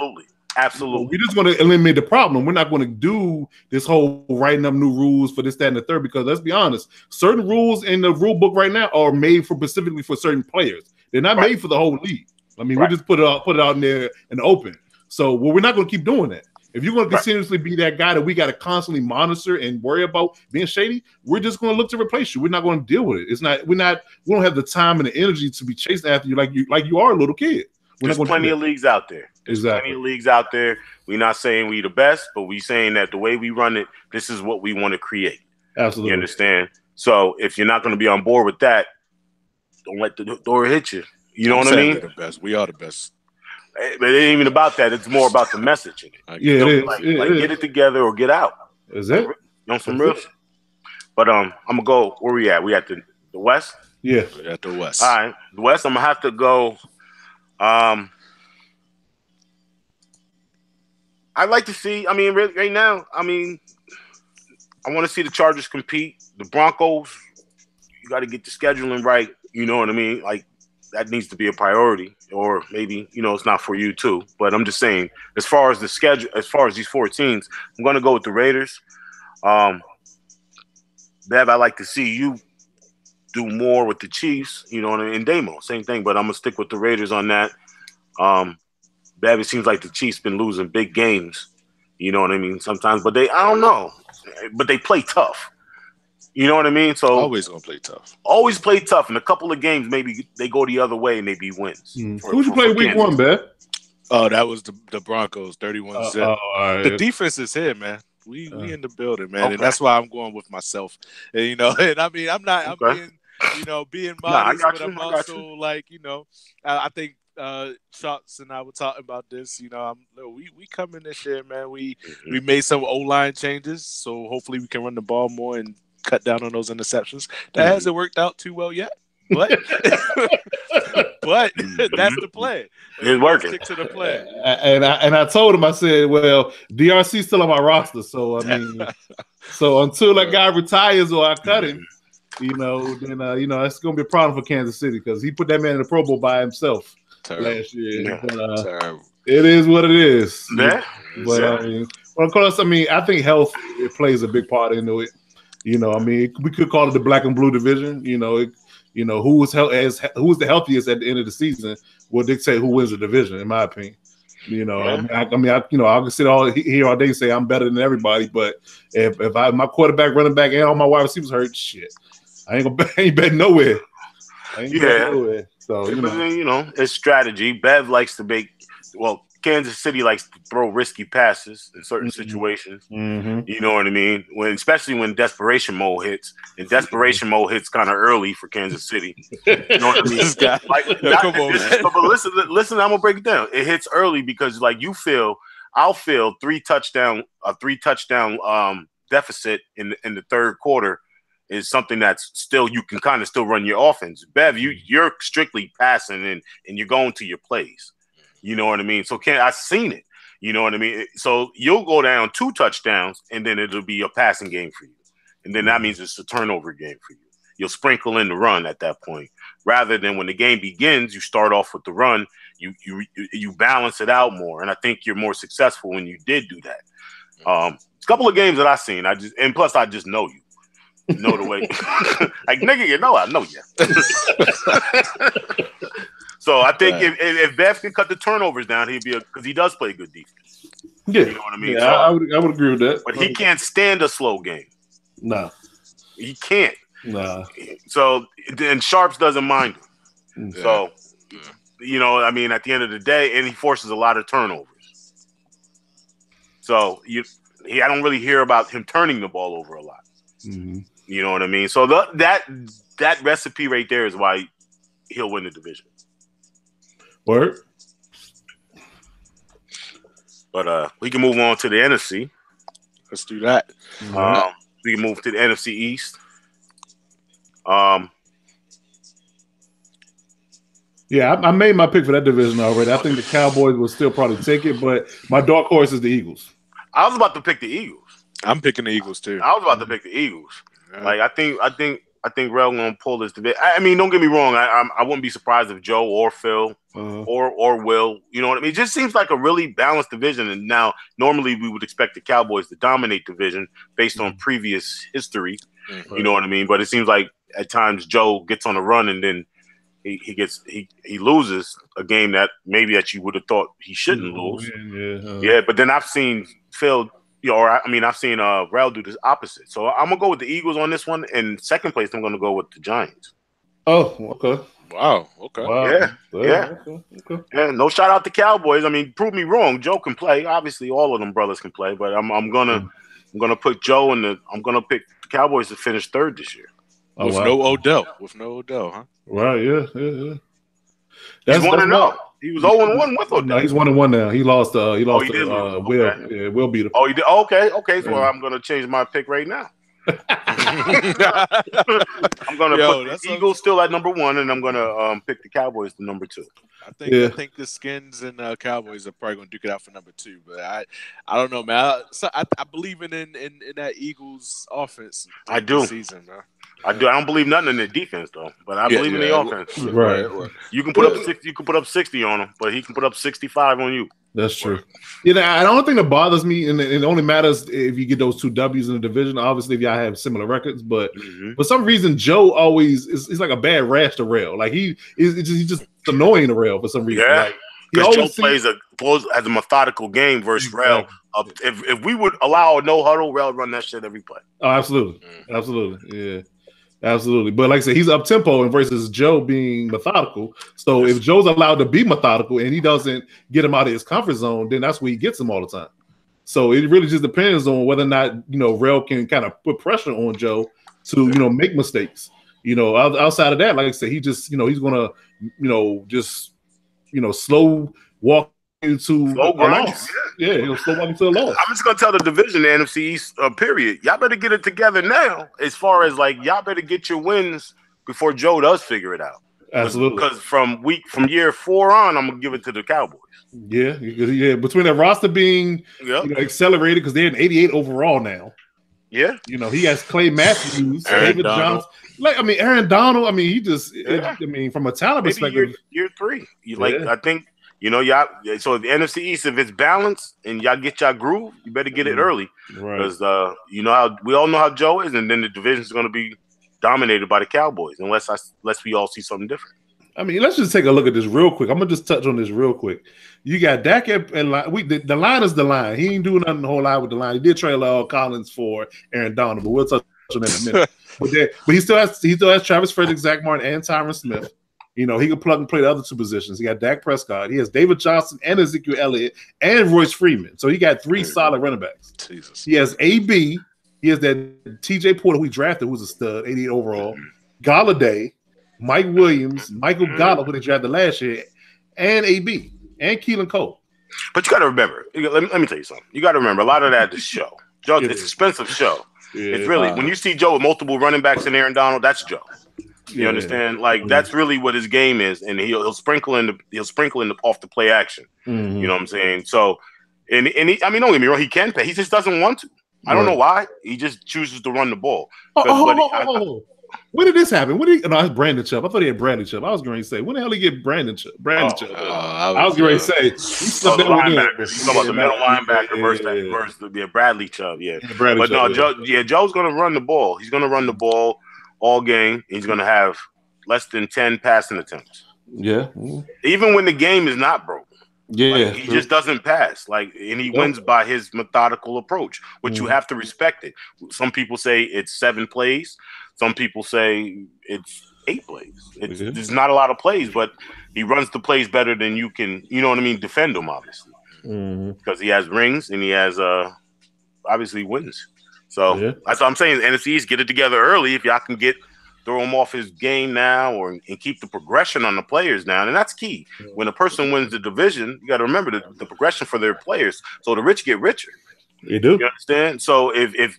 Absolutely. We're just going to eliminate the problem. We're not going to do this whole writing up new rules for this, that, and the third, because let's be honest, certain rules in the rule book right now are made specifically for certain players. They're not made for the whole league. I mean, we just put it out in there in the open. So we're not going to keep doing that. If you're going to continuously be that guy that we got to constantly monitor and worry about being shady, we're just going to look to replace you. We're not going to deal with it. We don't have the time and the energy to be chasing after you like you are a little kid. There's plenty of leagues out there. Plenty of leagues out there. We're not saying we the best, but we're saying that the way we run it, this is what we want to create. Absolutely. You understand? So if you're not going to be on board with that, don't let the door hit you. You know what I mean? We're the best. We are the best. But it ain't even about that. It's more about the message in it. Yeah, it is. Like, get it together or get out. Is it? You know, some real shit. But I'm going to go, where we at? We at the West? Yeah. At the West. All right, the West. I'm gonna have to go. I'd like to see. I mean, right now, I mean, I want to see the Chargers compete. The Broncos, you got to get the scheduling right. You know what I mean? Like that needs to be a priority, or maybe it's not for you too. But I'm just saying, as far as the schedule, as far as these 4 teams, I'm gonna go with the Raiders. Bev, I like to see you do more with the Chiefs. You know what I mean? And Damo, same thing. But I'm gonna stick with the Raiders on that. Bev, it seems like the Chiefs been losing big games. You know what I mean? Sometimes, but I don't know. But they play tough. You know what I mean? So always gonna play tough. Always play tough. In a couple of games, maybe they go the other way and they be wins. Who'd you play week 1, Bev? Oh, that was the Broncos, 31-zip. Right. The defense is here, man. We in the building, man, and that's why I'm going with myself. And, and I mean, I'm being modest, but I'm also like, I think Sharks and I were talking about this. We come in this year, man. We made some O-line changes, so hopefully we can run the ball more and cut down on those interceptions. That hasn't worked out too well yet, but that's the plan. It's working. Stick to the plan. And I told him, I said, well, DRC's still on my roster, so I mean, so until that guy retires or I cut him, then it's gonna be a problem for Kansas City because he put that man in the Pro Bowl by himself last year. Yeah. But, it is what it is. Yeah. But of course, I think health plays a big part into it. We could call it the black and blue division. Who was the healthiest at the end of the season will dictate who wins the division, in my opinion. I can sit here all day and say I'm better than everybody, but if my quarterback, running back, and all my wide receivers hurt, shit, I ain't betting nowhere. So it's strategy. Bev likes to make Kansas City likes to throw risky passes in certain situations. Mm-hmm. You know what I mean? Especially when desperation mode hits, and desperation mode hits kind of early for Kansas City. You know what I mean? But listen, I'm gonna break it down. It hits early because I'll feel a three touchdown deficit in the third quarter is something that's still you can kind of still run your offense. Bev, you're strictly passing and you're going to your plays. You know what I mean? So I've seen it. You know what I mean? So you'll go down 2 touchdowns, and then it'll be a passing game for you. And then that means it's a turnover game for you. You'll sprinkle in the run at that point. Rather than when the game begins, you start off with the run, you balance it out more. And I think you're more successful when you did do that. A couple of games that I've seen, I just know you. Know the way. Like, nigga, I know you. So I think if Bev can cut the turnovers down, he'd be because he does play good defense. Yeah, you know what I mean. Yeah, I would agree with that. But he can't stand a slow game. No, he can't. No. So and Sharps doesn't mind him. Yeah. So I mean, at the end of the day, and he forces a lot of turnovers. So I don't really hear about him turning the ball over a lot. Mm-hmm. You know what I mean. So that recipe right there is why he'll win the division. Word. But we can move on to the NFC. Let's do that. We can move to the NFC East. Yeah, I made my pick for that division already. I think the Cowboys will still probably take it, but my dark horse is the Eagles. I was about to pick the Eagles. I'm picking the Eagles too. I was about to pick the Eagles. Yeah. Like I think Rel gonna pull this debate. I mean, don't get me wrong. I wouldn't be surprised if Joe or Phil or Will. You know what I mean? It just seems like a really balanced division. And now, normally we would expect the Cowboys to dominate division based on previous history. Mm-hmm. You know what I mean? But it seems like at times Joe gets on a run and then he loses a game that you would have thought he shouldn't lose. Yeah, but then I've seen Phil. I've seen Rel do the opposite. So I'm gonna go with the Eagles on this one. And second place, I'm gonna go with the Giants. Oh, okay. Wow. Okay. Wow. Yeah. Okay. Yeah. No shout out to Cowboys. I mean, prove me wrong. Joe can play. Obviously, all of them brothers can play. But I'm gonna put Joe I'm gonna pick the Cowboys to finish third this year. With no Odell, huh? Right. Yeah. He's 1-0. He was 0-1 with Odell. No, he's 1-1 now. He lost. Will. Okay. Yeah, Will beat him. Oh, he did. Okay. So I'm gonna change my pick right now. I'm gonna put the Eagles still at number 1, and I'm gonna pick the Cowboys to number 2. I think the Skins and Cowboys are probably gonna duke it out for number 2, but I don't know, man. I believe in that Eagles offense. I do. This season, man. I do. I don't believe nothing in the defense though, but I believe in the offense. Right. You can put up 60. You can put up 60 on him, but he can put up 65 on you. That's true. You know, the only thing that bothers me, and it only matters if you get those 2 W's in the division. Obviously, if y'all have similar records, but for some reason, Joe always is like a bad rash to rail. Like he's just annoying to rail for some reason. Yeah, like, because Joe has a methodical game versus Rail. If we would allow a no huddle, Rail would run that shit every play. Oh, absolutely, yeah. Absolutely. But like I said, he's up tempo and versus Joe being methodical. So if Joe's allowed to be methodical and he doesn't get him out of his comfort zone, then that's where he gets him all the time. So it really just depends on whether or not, Rel can kind of put pressure on Joe to, make mistakes. Outside of that, like I said, he just, he's going to, just, slow walk into a loss. Yeah, he'll slow walk into a loss. I'm just gonna tell the division, the NFC East, period. Y'all better get it together now. As far as y'all better get your wins before Joe does figure it out. Absolutely. Because from year 4 on, I'm gonna give it to the Cowboys. Yeah. Between the roster being accelerated because they're in 88 overall now. Yeah. He has Clay Matthews, David Johnson. Aaron Donald. He just. From a talent perspective, year 3. I think. Y'all. So the NFC East, if it's balanced and y'all get y'all groove, you better get it early, because how we all know how Joe is, and then the division is going to be dominated by the Cowboys, unless we all see something different. Let's just take a look at this real quick. I'm gonna just touch on this real quick. You got Dak and line. The line is the line. He ain't doing nothing a whole lot with the line. He did trade Collins for Aaron Donald, but we'll touch on that in a minute. but he still has Travis Frederick, Zach Martin, and Tyron Smith. He can plug and play the other 2 positions. He got Dak Prescott. He has David Johnson and Ezekiel Elliott and Royce Freeman. So he got 3 solid running backs. Jesus. He has AB. He has that TJ Porter who he drafted, who's a stud, 88 overall. Galladay, Mike Williams, Michael Gallup, who they drafted last year, and AB, and Keelan Cole. But you got to remember, let me tell you something. You got to remember, a lot of that is show. Joe, it's an expensive show. Yeah, it's really, when you see Joe with multiple running backs and Aaron Donald, that's Joe. You understand? That's really what his game is, and he'll sprinkle in off the play action. Mm-hmm. You know what I'm saying? So, and don't get me wrong, he can pay. He just doesn't want to. I don't know why. He just chooses to run the ball. When did this happen? It's Brandon Chubb. I thought he had Brandon Chubb. I was going to say, when the hell did he get Brandon Chubb? I was going to say, he's the linebacker. He's talking about the middle linebacker versus Bradley Chubb. Yeah, Bradley Chubb, Joe's going to run the ball. He's going to run the ball all game. He's going to have less than 10 passing attempts. Yeah. Even when the game is not broke. Yeah. He just doesn't pass. And he wins by his methodical approach, which you have to respect it. Some people say it's 7 plays. Some people say it's 8 plays. There's not a lot of plays, but he runs the plays better than you can, defend him, obviously. Because he has rings and he has, obviously, wins. So that's what I'm saying. NFC East, get it together early. If y'all can throw him off his game now, and keep the progression on the players down, and that's key. When a person wins the division, you got to remember the progression for their players. So the rich get richer. You do. You understand? So if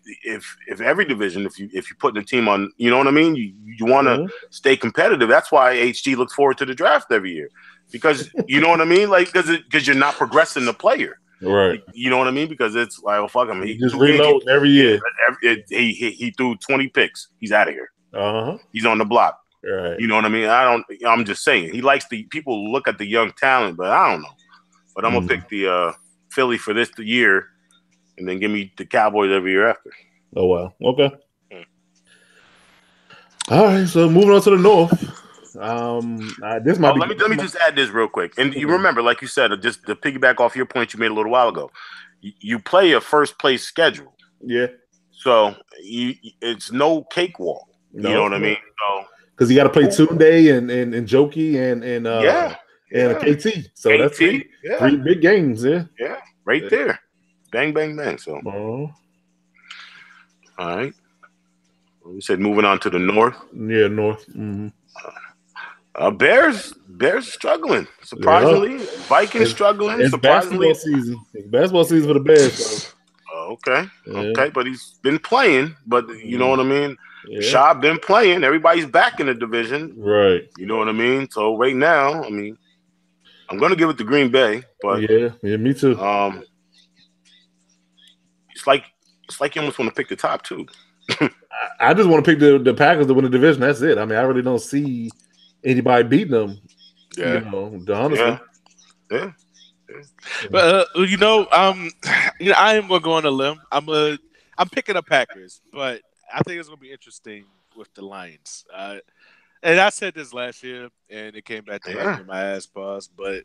every division, if you're putting a team on, you know what I mean, you want to stay competitive. That's why HG looks forward to the draft every year, because you know what I mean, because you're not progressing the player. Right. You know what I mean? Because it's like, well, fuck him. He just reload every year. He threw 20 picks. He's out of here. He's on the block. Right. You know what I mean? I'm just saying. He likes people look at the young talent, but I don't know. But I'm gonna pick the Philly for this year, and then give me the Cowboys every year after. Oh wow. Okay. All right. So moving on to the North. This might be. Let me just add this real quick. And you remember, like you said, just to piggyback off your point you made a little while ago, you play a first place schedule. Yeah. So it's no cakewalk. You know what I mean? So because you got to play Tunde and Jokey and KT. So KT, that's 3 big games. Yeah. Yeah. Right there. Bang, bang, bang. So. All right. We said moving on to the North. Yeah, North. Mm-hmm. Bears struggling, surprisingly. Vikings struggling, it's surprisingly. Basketball season. It's basketball season for the Bears. So. Okay. But he's been playing. But you know what I mean? Yeah. Rashad been playing. Everybody's back in the division. Right. You know what I mean? So right now, I mean, I'm going to give it to Green Bay. But yeah, me too. It's like you almost want to pick the top two. I just want to pick the Packers to win the division. That's it. I mean, I really don't see anybody beating them. Yeah. You know, honestly. Yeah. But I am gonna go on a limb. I'm picking the Packers, but I think it's gonna be interesting with the Lions. And I said this last year, and it came back to bite me in my ass, boss. But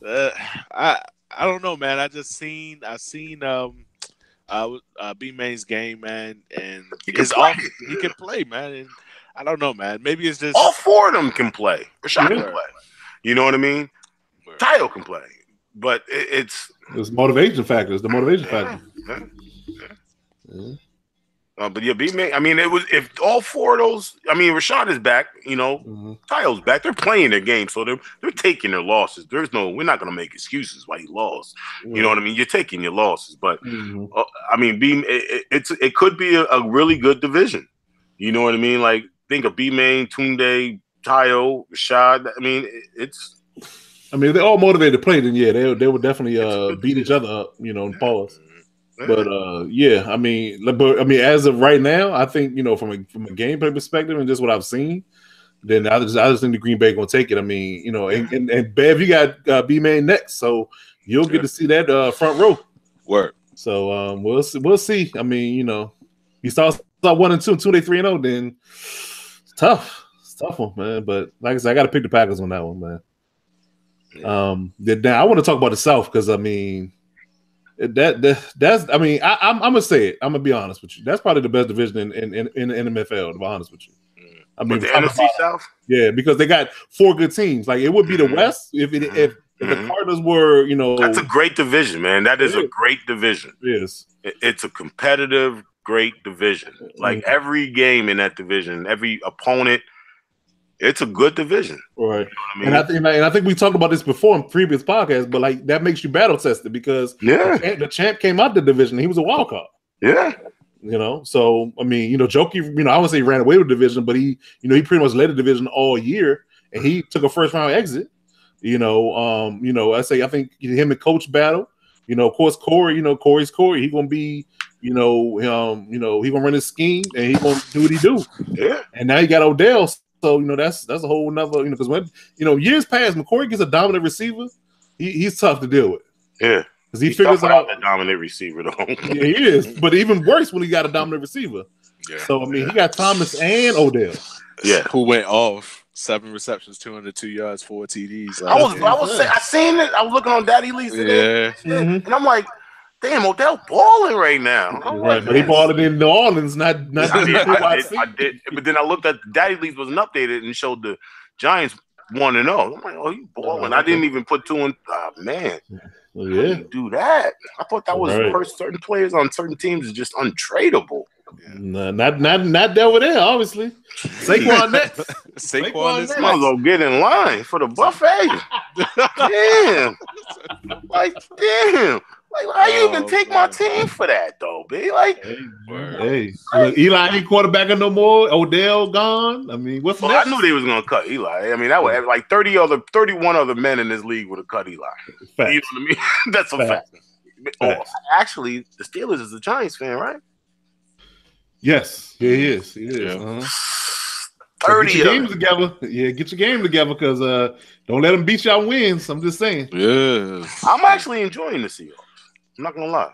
I don't know, man. I seen B Main's game, man, and he can play, man. And I don't know, man. Maybe it's just all four of them can play. Rashad can play. You know what I mean? Tayo can play, but it's motivation factors. The motivation factor. But yeah, B-Man, I mean, it was if all four of those. I mean, Rashad is back. You know, Tayo's back. They're playing their game, so they're taking their losses. We're not going to make excuses why he lost. You know what I mean? You're taking your losses, but I mean, it could be a really good division. You know what I mean? Like think of B-Man, Tunde, Tayo, Rashad. I mean, I mean, they're all motivated to play. Then they would definitely beat each other up. You know, and pause. But I mean, as of right now, I think from a gameplay perspective and just what I've seen, then I just think the Green Bay gonna take it. I mean, and Bev, you got B-Man next, so you'll get to see that front row. Work. So we'll see. I mean, you starts out 1-2, 2-3-0, then it's tough. It's a tough one, man. But like I said, I got to pick the Packers on that one, man. Now I want to talk about the South because I mean. That's. I mean, I'm gonna say it. I'm gonna be honest with you. That's probably the best division in MNFL. To be honest with you, I mean, the NFC South. Yeah, because they got 4 good teams. Like it would be the West if the Cardinals were. That's a great division, man. That is a great division. Yes, it's a competitive, great division. Like every game in that division, every opponent. It's a good division, right? You know what I mean? And I think we talked about this before in previous podcasts, but like that makes you battle tested because the champ came out the division. He was a wild card. Yeah, So I mean, Jokey, I wouldn't say he ran away with the division, but he pretty much led the division all year, and he took a first round exit. I think him and Coach battle. Of course, Corey. Corey's Corey. He gonna be. He gonna run his scheme and he gonna do what he do. Yeah, and now you got Odell. So that's a whole nother because when years past, McCory gets a dominant receiver, he's tough to deal with. Yeah, because he figures out a dominant receiver though. Yeah, he is, but even worse when he got a dominant receiver. Yeah. So I mean, he got Thomas and Odell. Yeah, who went off 7 receptions, 202 yards, 4 TDs. I seen it. I was looking on Daddy Lee's today, and I'm like. Damn, Odell balling right now. Right, but he balling in New Orleans, not. I did, but then I looked at Daddy Lee's wasn't updated and showed the Giants 1-0. I'm like, oh, you balling? I didn't even put 2 in. Oh, man, how do you do that? I thought that was certain players on certain teams is just untradeable. No, not over there, obviously. Saquon next. Saquon is next. I'm gonna get in line for the buffet. Damn. Damn. Like, how you even take my team for that, though, B? Like, hey, look, Eli ain't quarterbacking no more. Odell gone. I mean, what's next? I knew they was gonna cut Eli. I mean, that would like 31 other men in this league would have cut Eli. Fact. You know what I mean? That's a fact. Oh, actually, the Steelers is a Giants fan, right? Yes, yeah, he is. He is. Yeah. 30 get your games together. Yeah, get your game together because don't let them beat you on wins. I'm just saying. Yeah, I'm actually enjoying the Seahawks. I'm not gonna lie.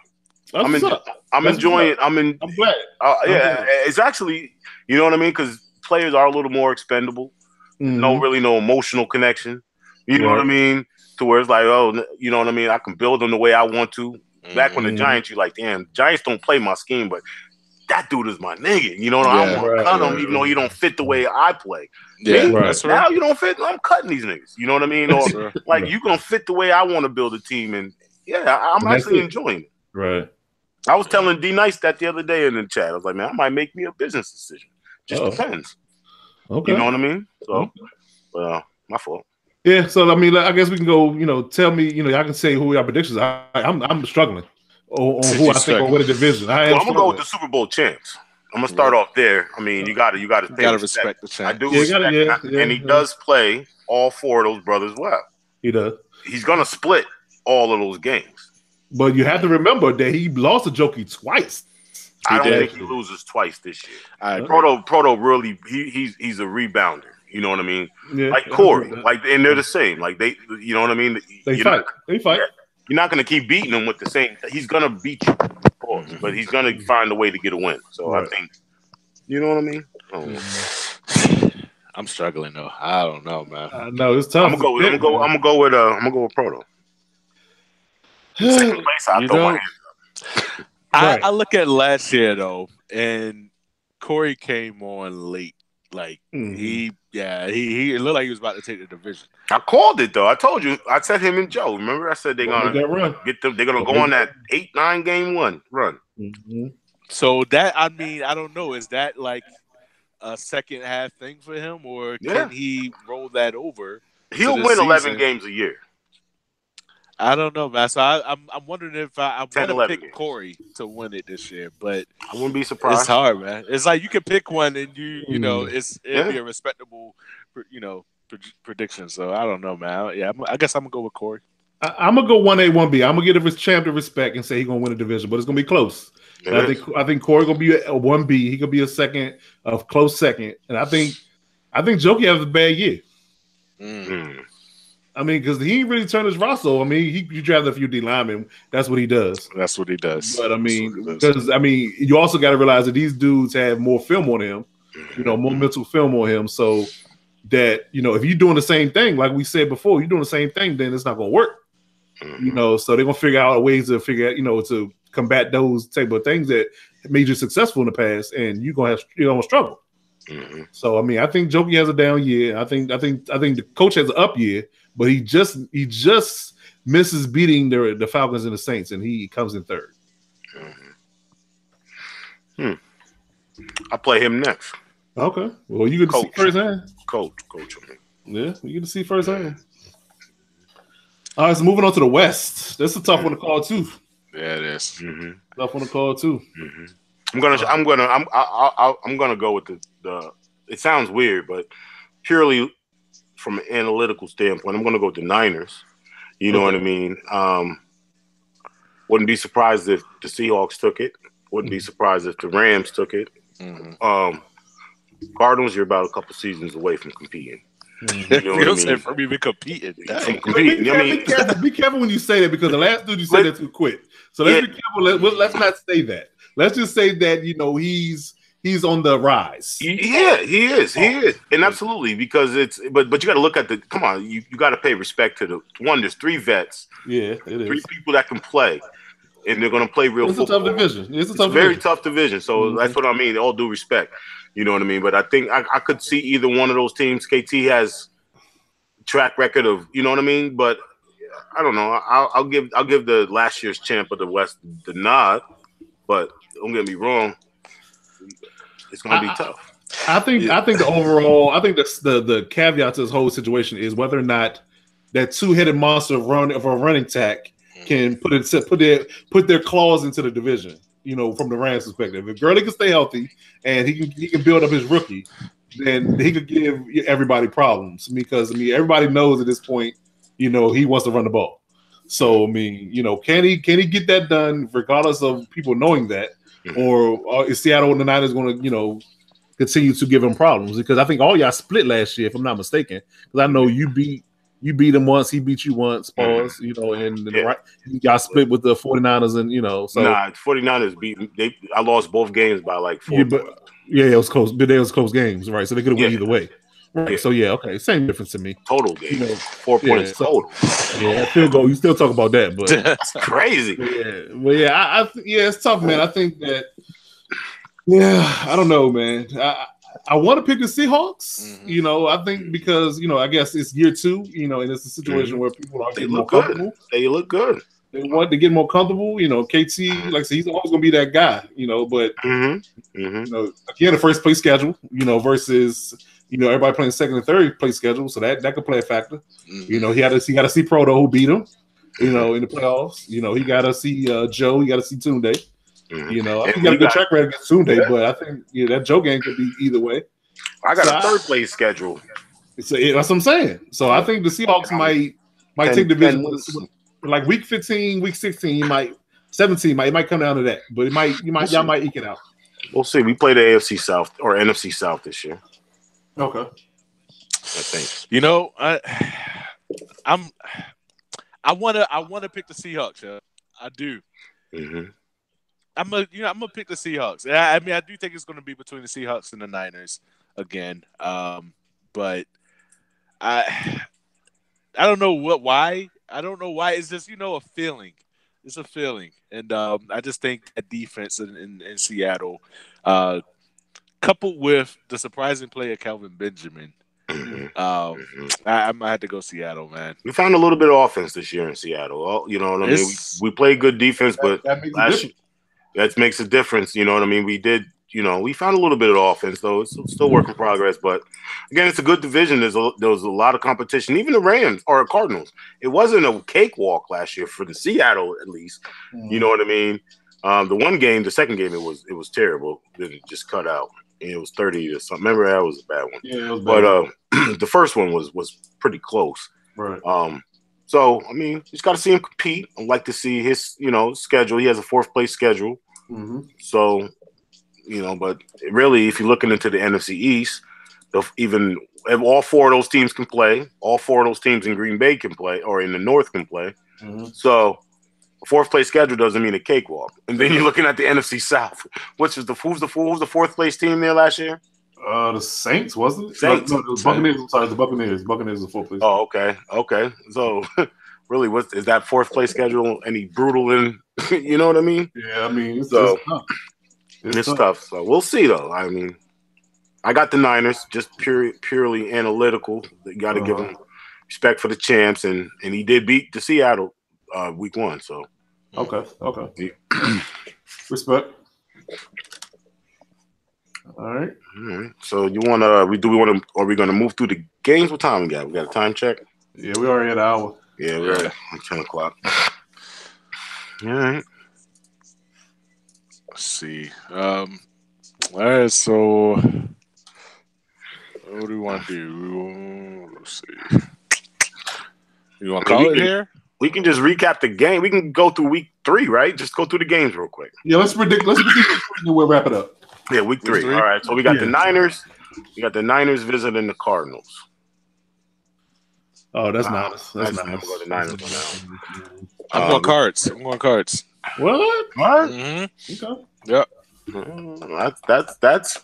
I'm enjoying it. I'm glad. It's actually, you know what I mean, because players are a little more expendable. No emotional connection. You know what I mean? To where it's like, oh, you know what I mean? I can build them the way I want to. Back when the Giants, you're like, damn, Giants don't play my scheme, but that dude is my nigga. You know what I mean? I'm gonna cut him even though he don't fit the way I play. Yeah, that's now you don't fit. I'm cutting these niggas. You know what I mean? Or like you gonna fit the way I want to build a team, and I'm actually enjoying it. Right. I was telling D Nice that the other day in the chat. I was like, man, I might make me a business decision. Just depends. Okay. You know what I mean? So, my fault. Yeah. So I mean, I guess we can go. Tell me. I can say who our predictions are. I'm struggling on who I think will win the division. I'm gonna go with the Super Bowl champs. I'm gonna start off there. I mean, you gotta respect the champ. I do respect, and he does play all four of those brothers well. He does. He's gonna split all of those games. But you have to remember that he lost to Jokey twice. I don't think he loses twice this year. Proto really he's a rebounder. You know what I mean? Yeah, like Corey, and they're the same. Like they, you know what I mean? They fight. You're not gonna keep beating him with the same. He's gonna beat you, of course, but he's gonna find a way to get a win. So I think, you know what I mean? I'm struggling though. I don't know, man. No, it's tough. I'm gonna go with Proto. Second place, I throw my hands up. I look at last year though, and Corey came on late. Like he looked like he was about to take the division. I called it though. I told you. I said him and Joe. Remember, I said they're gonna get them. They're gonna go on that 8-9 game run. Mm-hmm. So that I don't know. Is that like a second half thing for him, or can he roll that over? He'll win 11 games a year. I don't know, man. So I'm wondering if I want to pick games. Corey to win it this year, but I wouldn't be surprised. It's hard, man. It's like you can pick one, and you know it'd be a respectable, prediction. So I don't know, man. Yeah, I guess I'm gonna go with Corey. I'm gonna go 1A, 1B. I'm gonna give the champ the respect and say he's gonna win the division, but it's gonna be close. I think Corey gonna be a 1B. He could be a close second, and I think Jokey has a bad year. I mean, because he ain't really turned his roster. I mean, he drafted a few D linemen. That's what he does. But I mean, because you also got to realize that these dudes have more film on him, more mental film on him. So that if you're doing the same thing, like we said before, you're doing the same thing, then it's not gonna work. So they're gonna figure out ways to to combat those type of things that made you successful in the past, and you're gonna struggle. So I think Jokey has a down year. I think the coach has an up year. But he just misses beating the Falcons and the Saints, and he comes in third. I play him next. Okay. Well, you get to see firsthand. Coach. Yeah, you get to see firsthand. All right, so moving on to the West. That's a tough one to call too. Yeah, it is. Tough one to call too. I'm gonna go with the. It sounds weird, but purely from an analytical standpoint, I'm going to go with the Niners. You know what I mean? Wouldn't be surprised if the Seahawks took it. Wouldn't be surprised if the Rams took it. Cardinals, you're about a couple seasons away from competing. You know what I mean? From even competing. Be careful when you say that, because the last dude you said that to quit. So let's be careful. Let's not say that. Let's just say that he's on the rise. Yeah, he is, and absolutely, because but you got to look at you got to pay respect to there's 3 vets. Yeah, it is 3 people that can play, and they're going to play real football. It's a tough division. It's a very tough division. So that's what I mean. All due respect, you know what I mean. But I think I could see either one of those teams. KT has track record of, you know what I mean. But I don't know. I'll give the last year's champ of the West the nod. But don't get me wrong. It's going to be tough. I think the overall, the caveat to this whole situation is whether or not that 2-headed monster of a running tack can put their claws into the division. From the Rams' perspective, if Gurley can stay healthy and he can build up his rookie, then he could give everybody problems. Because everybody knows at this point, he wants to run the ball. So can he get that done regardless of people knowing that? Or is Seattle and the Niners going to, continue to give him problems? Because I think all y'all split last year, if I'm not mistaken. Because I know you beat him once, he beat you once, pause, y'all split with the 49ers and, so. Nah, 49ers I lost both games by like 4 points. Yeah, it was close. But it was close games, right? So they could have won either way. Right. So okay, same difference to me. Total game, 4 points total. Yeah, field goal. You still talk about that, but that's crazy. It's tough, man. I think that. Yeah, I don't know, man. I want to pick the Seahawks. I think because I guess it's year 2. And it's a situation where people are getting more comfortable. They look good. They want to get more comfortable. KT, like I said, he's always going to be that guy. But again, the first place schedule. Versus. Everybody playing second and third place schedule, so that could play a factor. He got to see Proto who beat him. in the playoffs. He got to see Joe. He got to see Tunde. I think he And got a good track record against Tunde, but I think that Joe game could be either way. I got a third place schedule. So that's what I'm saying. So I think the Seahawks might take the division like week 15, week 16, 17 might come down to that, but y'all might eke it out. We'll see. We play the AFC South or NFC South this year. Okay. I think. I wanna pick the Seahawks. Yeah. I do. Mm-hmm. I'm gonna pick the Seahawks. I mean, I do think it's gonna be between the Seahawks and the Niners again. But I don't know why. I don't know why. It's just a feeling. It's a feeling, and I just think that defense in Seattle, coupled with the surprising play of Calvin Benjamin, I might have to go Seattle, man. We found a little bit of offense this year in Seattle. You know what I mean? We played good defense, but that makes a difference. You know what I mean? We did. We found a little bit of offense, though. It's still work in progress. But, again, it's a good division. There was a lot of competition. Even the Rams or Cardinals. It wasn't a cakewalk last year for the Seattle, at least. You know what I mean? The second game, it was terrible. It just cut out. And it was 30 or something. Remember, that was a bad one. Yeah, it was bad. But the first one was pretty close. Right. So, I mean, just got to see him compete. I'd like to see his, schedule. He has a fourth-place schedule. Mm-hmm. So – but really, if you're looking into the NFC East, even if all four of those teams can play, all four of those teams in Green Bay can play, or in the North can play. Mm-hmm. So, a fourth place schedule doesn't mean a cakewalk. And then you're looking at the NFC South, who's the fourth place team there last year? The Saints, wasn't it? Saints. No, the Buccaneers. I'm sorry, the Buccaneers. Buccaneers are fourth place. Oh, okay. So, really, is that fourth place schedule any brutal? You know what I mean? Yeah, I mean, it's tough. It's tough. So we'll see, though. I mean, I got the Niners, just purely analytical. You got to give them respect for the champs, and he did beat the Seattle week 1. So okay. Respect. All right. So you want to? Are we going to move through the games? What time we got? We got a time check. Yeah, we already at an hour. Yeah, we're at 10 o'clock. All right. Let's see. All right, so what do we want to do? Let's see. You want to call it here? We can just recap the game. We can go through week 3, right? Just go through the games real quick. Yeah, let's predict. We'll wrap it up. Yeah, week 3. All right. So we got the Niners. We got the Niners visiting the Cardinals. Oh, that's nice. That's nice. I'm going to Niners now. I'm going Cards. What? Mm-hmm. Okay. Yep. That's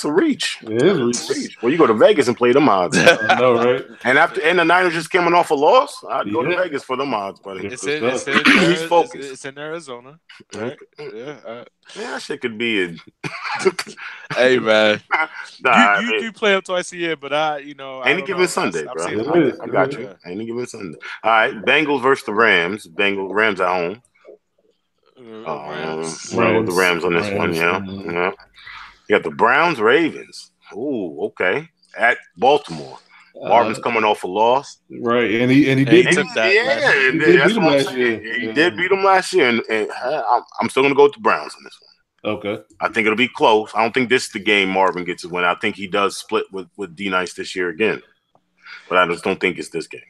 a reach. It is a reach. Well, you go to Vegas and play them odds. I know, right? And the Niners just coming off a loss. I'd go to Vegas for them odds, buddy. He's focused. It's in Arizona. Right? Yeah, that shit could be in. Hey man, you do play up twice a year, but any given Sunday, bro. I got you. Any given Sunday. All right, Bengals versus the Rams. Rams at home. Roll the Rams on this one, yeah. You got the Browns, Ravens. Ooh, okay. At Baltimore. Marvin's coming off a loss. Right, and he did beat them last year. He did beat them last year, and I'm still going to go with the Browns on this one. Okay. I think it'll be close. I don't think this is the game Marvin gets to win. I think he does split with D-Nice this year again. But I just don't think it's this game.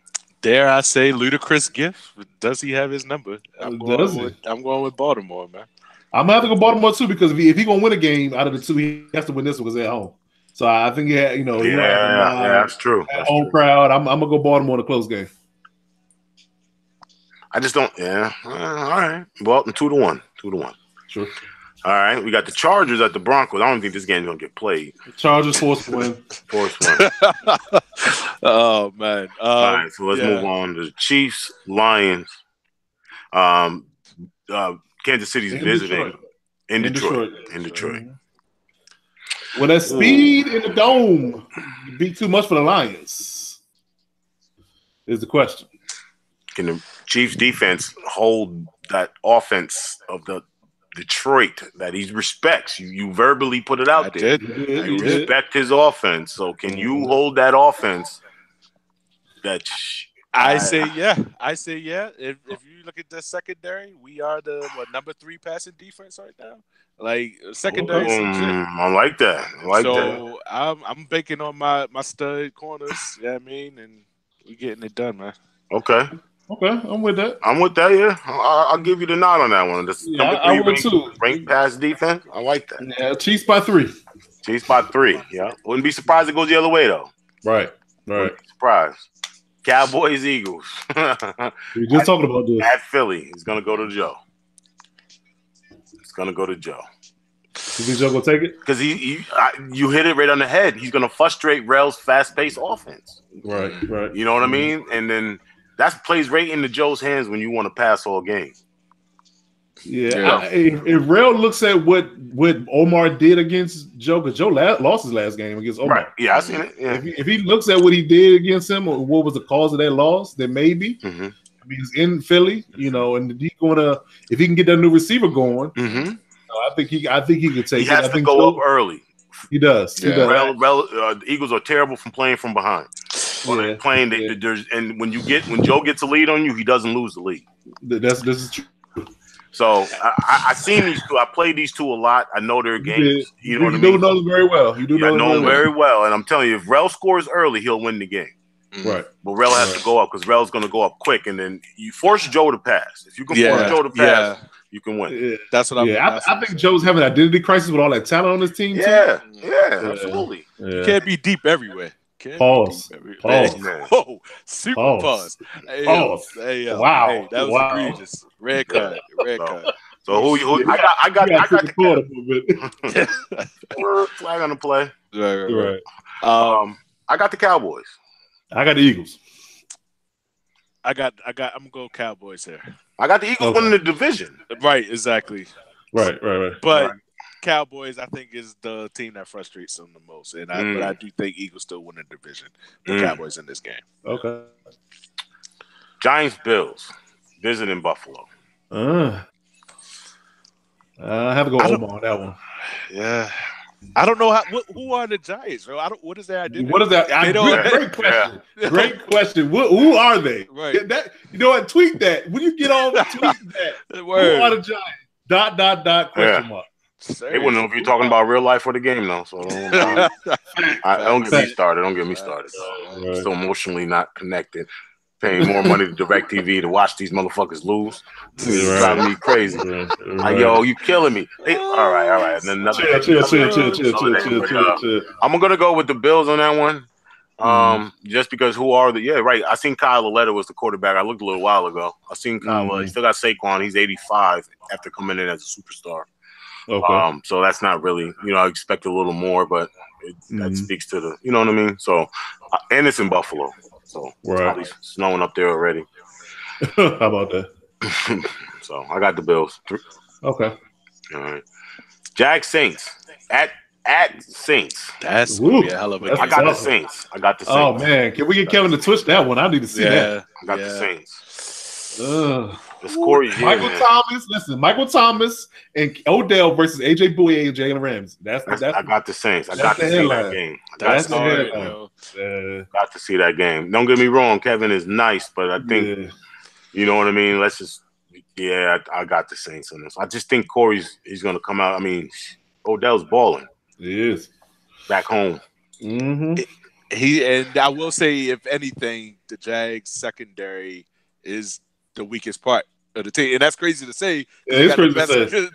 Dare I say ludicrous gift? Does he have his number? I'm going with Baltimore, man. I'm gonna have to go Baltimore too, because if he gonna win a game out of the two, he has to win this one because they're at home. So I think that's true. Home crowd. I'm gonna go Baltimore in a close game. I just don't. Yeah. All right. Well, 2-1. 2-1. Sure. All right, we got the Chargers at the Broncos. I don't think this game's gonna get played. Chargers forced win. Oh man! All right, so let's move on to the Chiefs, Lions. Kansas City's visiting in Detroit. Well, that speed in the dome be too much for the Lions? Is the question. Can the Chiefs defense hold that offense of the Detroit that he respects? You verbally put it out there. You respect his offense. So can you hold that offense that I say yeah. If you look at the secondary, we are the number 3 passing defense right now. Like secondary is legit. I like that. So I'm banking on my stud corners. Yeah, I mean, and we getting it done, man. Okay, I'm with that. Yeah. I'll give you the nod on that one. This number 3 I would too. ranked pass defense. I like that. Yeah, Chiefs by 3. Chiefs by 3. Yeah, wouldn't be surprised if it goes the other way though. Right. Wouldn't be surprised. Cowboys, Eagles. We just talking about this. At Philly, it's gonna go to Joe. You think Joe gonna take it? Because you hit it right on the head. He's gonna frustrate Rel's fast-paced offense. Right. You know what I mean? And then that plays right into Joe's hands when you want to pass all game. Yeah. If Rel looks at what Omar did against Joe, because Joe lost his last game against Omar. Right. Yeah, I seen it. Yeah. If he looks at what he did against him, or what was the cause of that loss, then maybe. Mm-hmm. I mean, he's in Philly, and he's gonna, if he can get that new receiver going, I think he could take it. He has to go up early. He does. Yeah. The Eagles are terrible from playing from behind. And when Joe gets a lead on you, he doesn't lose the lead. This is true. So I seen these two. I played these two a lot. I know their games. You know what I mean? You do know them very well. I know them very well. And I'm telling you, if Rel scores early, he'll win the game. Right. But Rel has to go up because Rel's going to go up quick, and then you force Joe to pass. If you can force Joe to pass, you can win. Yeah. That's what I think Joe's having an identity crisis with all that talent on his team. Yeah, absolutely. You can't be deep everywhere. Pause. Oh, super pause. Hey, wow. Hey, that was egregious. Red card. So who I got the flag on the play. Right. I got the Cowboys. I got the Eagles. I'm gonna go Cowboys here. I got the Eagles winning the division. Right, exactly. Right. But Cowboys, I think, is the team that frustrates them the most, but I do think Eagles still win the division. The Cowboys in this game. Okay. Giants, Bills, visiting Buffalo. I have to go Omar on that one. Yeah. I don't know who are the Giants, bro. What is their identity? What is that? Great question. Yeah. Great question. Who are they? Right. You know what? Tweet that. When you get on, tweet that. Who are the Giants? .. Question mark. They wouldn't know if you're talking about real life or the game, though. So don't get me started. I'm still emotionally not connected. Paying more money to DirecTV to watch these motherfuckers lose. It's driving me crazy. Yo, you killing me. All right. And then chill. I'm gonna go with the Bills on that one. Just because I seen Kyle Lauletta was the quarterback. I looked a little while ago. I seen Kyle. He still got Saquon. He's 85 after coming in as a superstar. Okay. So that's not really, I expect a little more, but that speaks to the, you know what I mean? So, and it's in Buffalo. So it's probably snowing up there already. How about that? So I got the Bills. Okay. All right. Jags Saints at Saints. That's gonna be a hell of a game. I got the Saints. Oh man, can we get Kevin to twitch that one? I need to see that. I got the Saints. It's Corey Thomas. Listen, Michael Thomas and Odell versus AJ Bowie and Jalen Ramsey. I got the Saints. I got to see that game. Got to see that game. Don't get me wrong, Kevin is nice, but I think you know what I mean. I got the Saints on this. I just think he's going to come out. I mean, Odell's balling. He is back home. And I will say, if anything, the Jags secondary is the weakest part of the team, and that's crazy to say. It's crazy to say.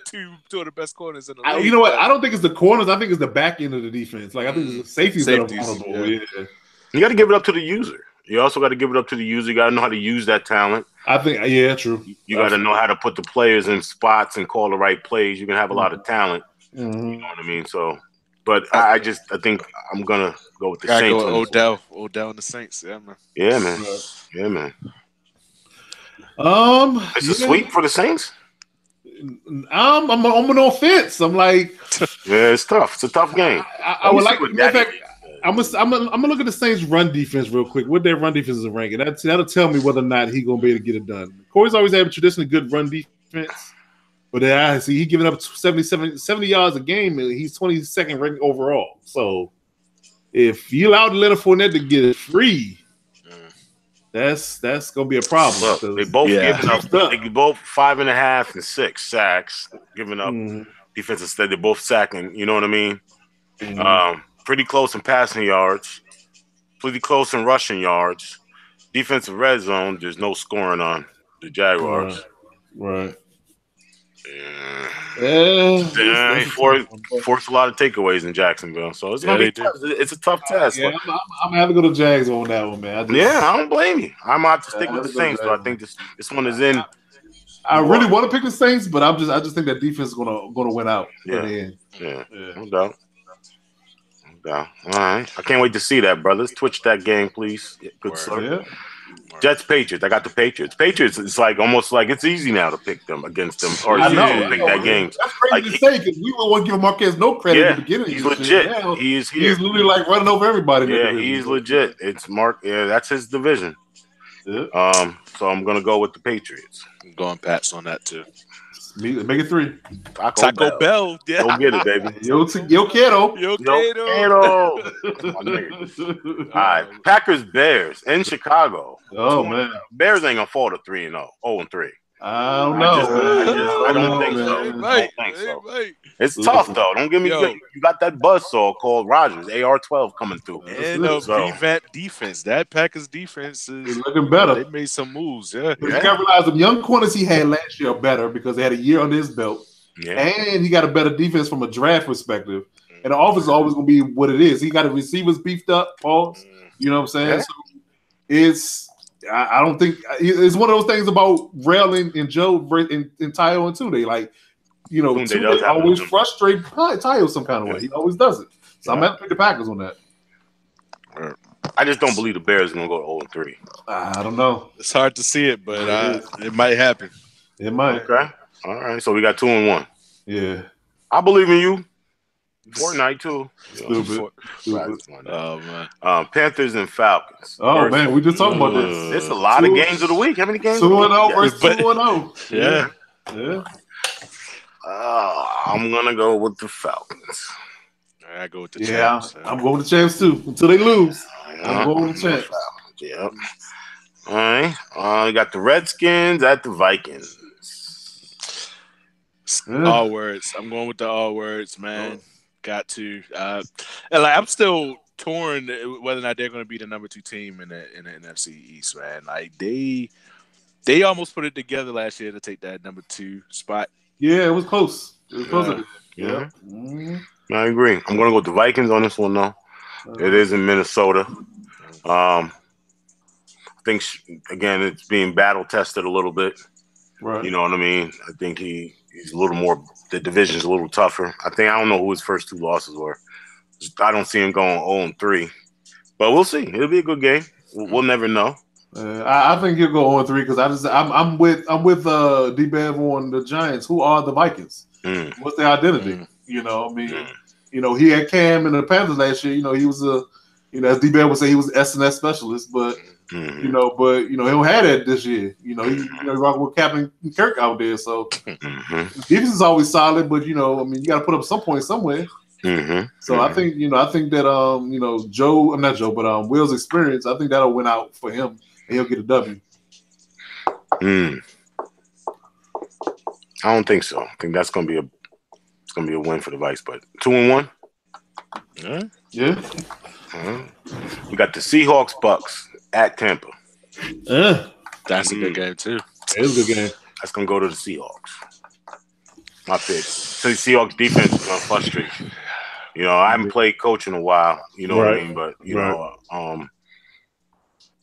Two of the best corners in the league. You know what? I don't think it's the corners. I think it's the back end of the defense. Like I think it's the safeties that are vulnerable. Yeah. You got to give it up to the user. You also got to give it up to the user. You got to know how to use that talent. I think, true. You got to know how to put the players in spots and call the right plays. You can have a lot of talent. You know what I mean? So, but I think I'm gonna go with the Saints. Go Odell and the Saints. Yeah, man. Yeah, man. It's a sweep for the Saints. I'm on offense. I'm like, it's tough. It's a tough game. I would like. In fact, I'm gonna look at the Saints' run defense real quick. What their run defense is ranking? That'll tell me whether or not he's gonna be able to get it done. Corey's always had a traditionally good run defense, but I see he giving up 70 yards a game, and he's 22nd ranked overall. So if you allow Leonard Fournette to get it free, that's gonna be a problem. Look, they both giving up. Stuff. They both 5.5 and 6 sacks, giving up defensive stead. They're both sacking. You know what I mean? Pretty close in passing yards. Pretty close in rushing yards. Defensive red zone. There's no scoring on the Jaguars. Right. Forced a lot of takeaways in Jacksonville, so it's gonna be tough. It's a tough test. Yeah, I'm gonna have to go to Jags on that one, man. I don't blame you. I'm gonna have to stick with the Saints, but I think this one is in. I really want to pick the Saints, but I just think that defense is gonna win out. Yeah, no doubt. All right, I can't wait to see that, brothers. Twitch that game, please. Good sir. Yeah. Jets, Patriots. I got the Patriots. Patriots. It's like almost like it's easy now to pick them against them, or I know, to pick that game. That's crazy to say because we would want to give Marquez no credit at the beginning. He's legit. Now, he is here. He's literally like running over everybody. Yeah, he's legit. It's Mark. Yeah, that's his division. Yeah. So I'm gonna go with the Patriots. I'm going Pats on that too. Make it 3. Taco Bell. Yeah. Don't get it, baby. Yo kiddo. All right, Packers Bears in Chicago. Oh man, Bears ain't gonna fall to 3-0, 0-3. I don't know. I don't think so. It's tough though. Don't give me. You got that buzzsaw called Rodgers, AR-12 coming through. And revamp defense. That Packers defense is looking better. They made some moves. Yeah. You gotta realize the young corners he had last year are better because they had a year under his belt. Yeah. And he got a better defense from a draft perspective. And the offense is always going to be what it is. He got the receivers beefed up, Paul. You know what I'm saying? Yeah. So I don't think it's one of those things about Rel and Joe and Tayo and Tunde. Like, you know, Tunde always frustrate Tayo some kind of way. He always does it. So I'm going to pick the Packers on that. I just don't believe the Bears are going to go 0-3. I don't know. It's hard to see it, but it might happen. It might. Okay. All right. So we got 2-1. Yeah. I believe in you. Fortnite too. Stupid. Oh man. Panthers and Falcons. Oh man, we just talking about this. It's a lot of games of the week. How many games? 2-0 versus 2-0. Yeah. I'm gonna go with the Falcons. I go with the champs. I'm going with the champs too until they lose. I'm going with the champs. Yep. All right. We got the Redskins at the Vikings. All words. I'm going with the all words, man. Got to. And like I'm still torn whether or not they're going to be the number 2 team in the NFC East, man. Like they almost put it together last year to take that number 2 spot. Yeah, it was close. It was close. Yeah. I agree. I'm going to go with the Vikings on this one, though. It is in Minnesota. I think again it's being battle tested a little bit. Right. You know what I mean? I think he's a little more. The division's a little tougher. I don't know who his first 2 losses were. I don't see him going 0-3, but we'll see. It'll be a good game. We'll never know. I think he'll go 0-3 because I'm with D-Bev on the Giants. Who are the Vikings? What's their identity? You know, I mean, you know, he had Cam in the Panthers last year. You know, he was as D-Bev would say, he was an S&S specialist, but. You know, he don't have that this year. You know, he's rocking with Captain Kirk out there. So defense is always solid, but you know, I mean, you got to put up some points somewhere. So I think that Joe, I'm not Joe, but Will's experience, I think that'll win out for him, and he'll get a W. I don't think so. I think that's gonna be a win for the Vikes, but 2-1. Yeah. We got the Seahawks Bucks at Tampa. That's a good game too. It's a good game. That's gonna go to the Seahawks. My pick. So the Seahawks defense is gonna frustrate you. You know, I haven't played coach in a while. You know what I mean? But you know,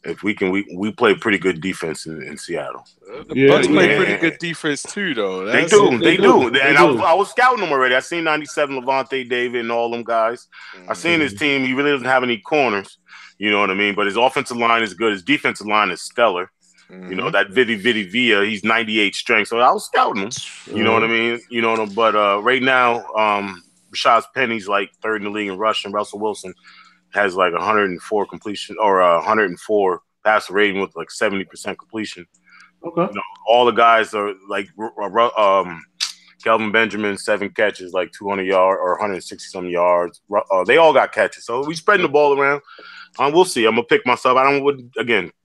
if we can, we play pretty good defense in Seattle. The Bucks play pretty good defense too, though. They do. And I was scouting them already. I seen 97 Levante David and all them guys. I seen his team. He really doesn't have any corners. You know what I mean? But his offensive line is good. His defensive line is stellar. You know, that Vidi Villa, he's 98 strength. So I was scouting him. You know what I mean? You know, but right now, Rashad Penny's like 3rd in the league in rushing. Russell Wilson has like 104 completion or 104 passer rating with like 70% completion. Okay. You know, all the guys are like Kelvin Benjamin, 7 catches, like 200 yards or 160 some yards. They all got catches, so we spreading the ball around. We'll see. I'm gonna pick myself.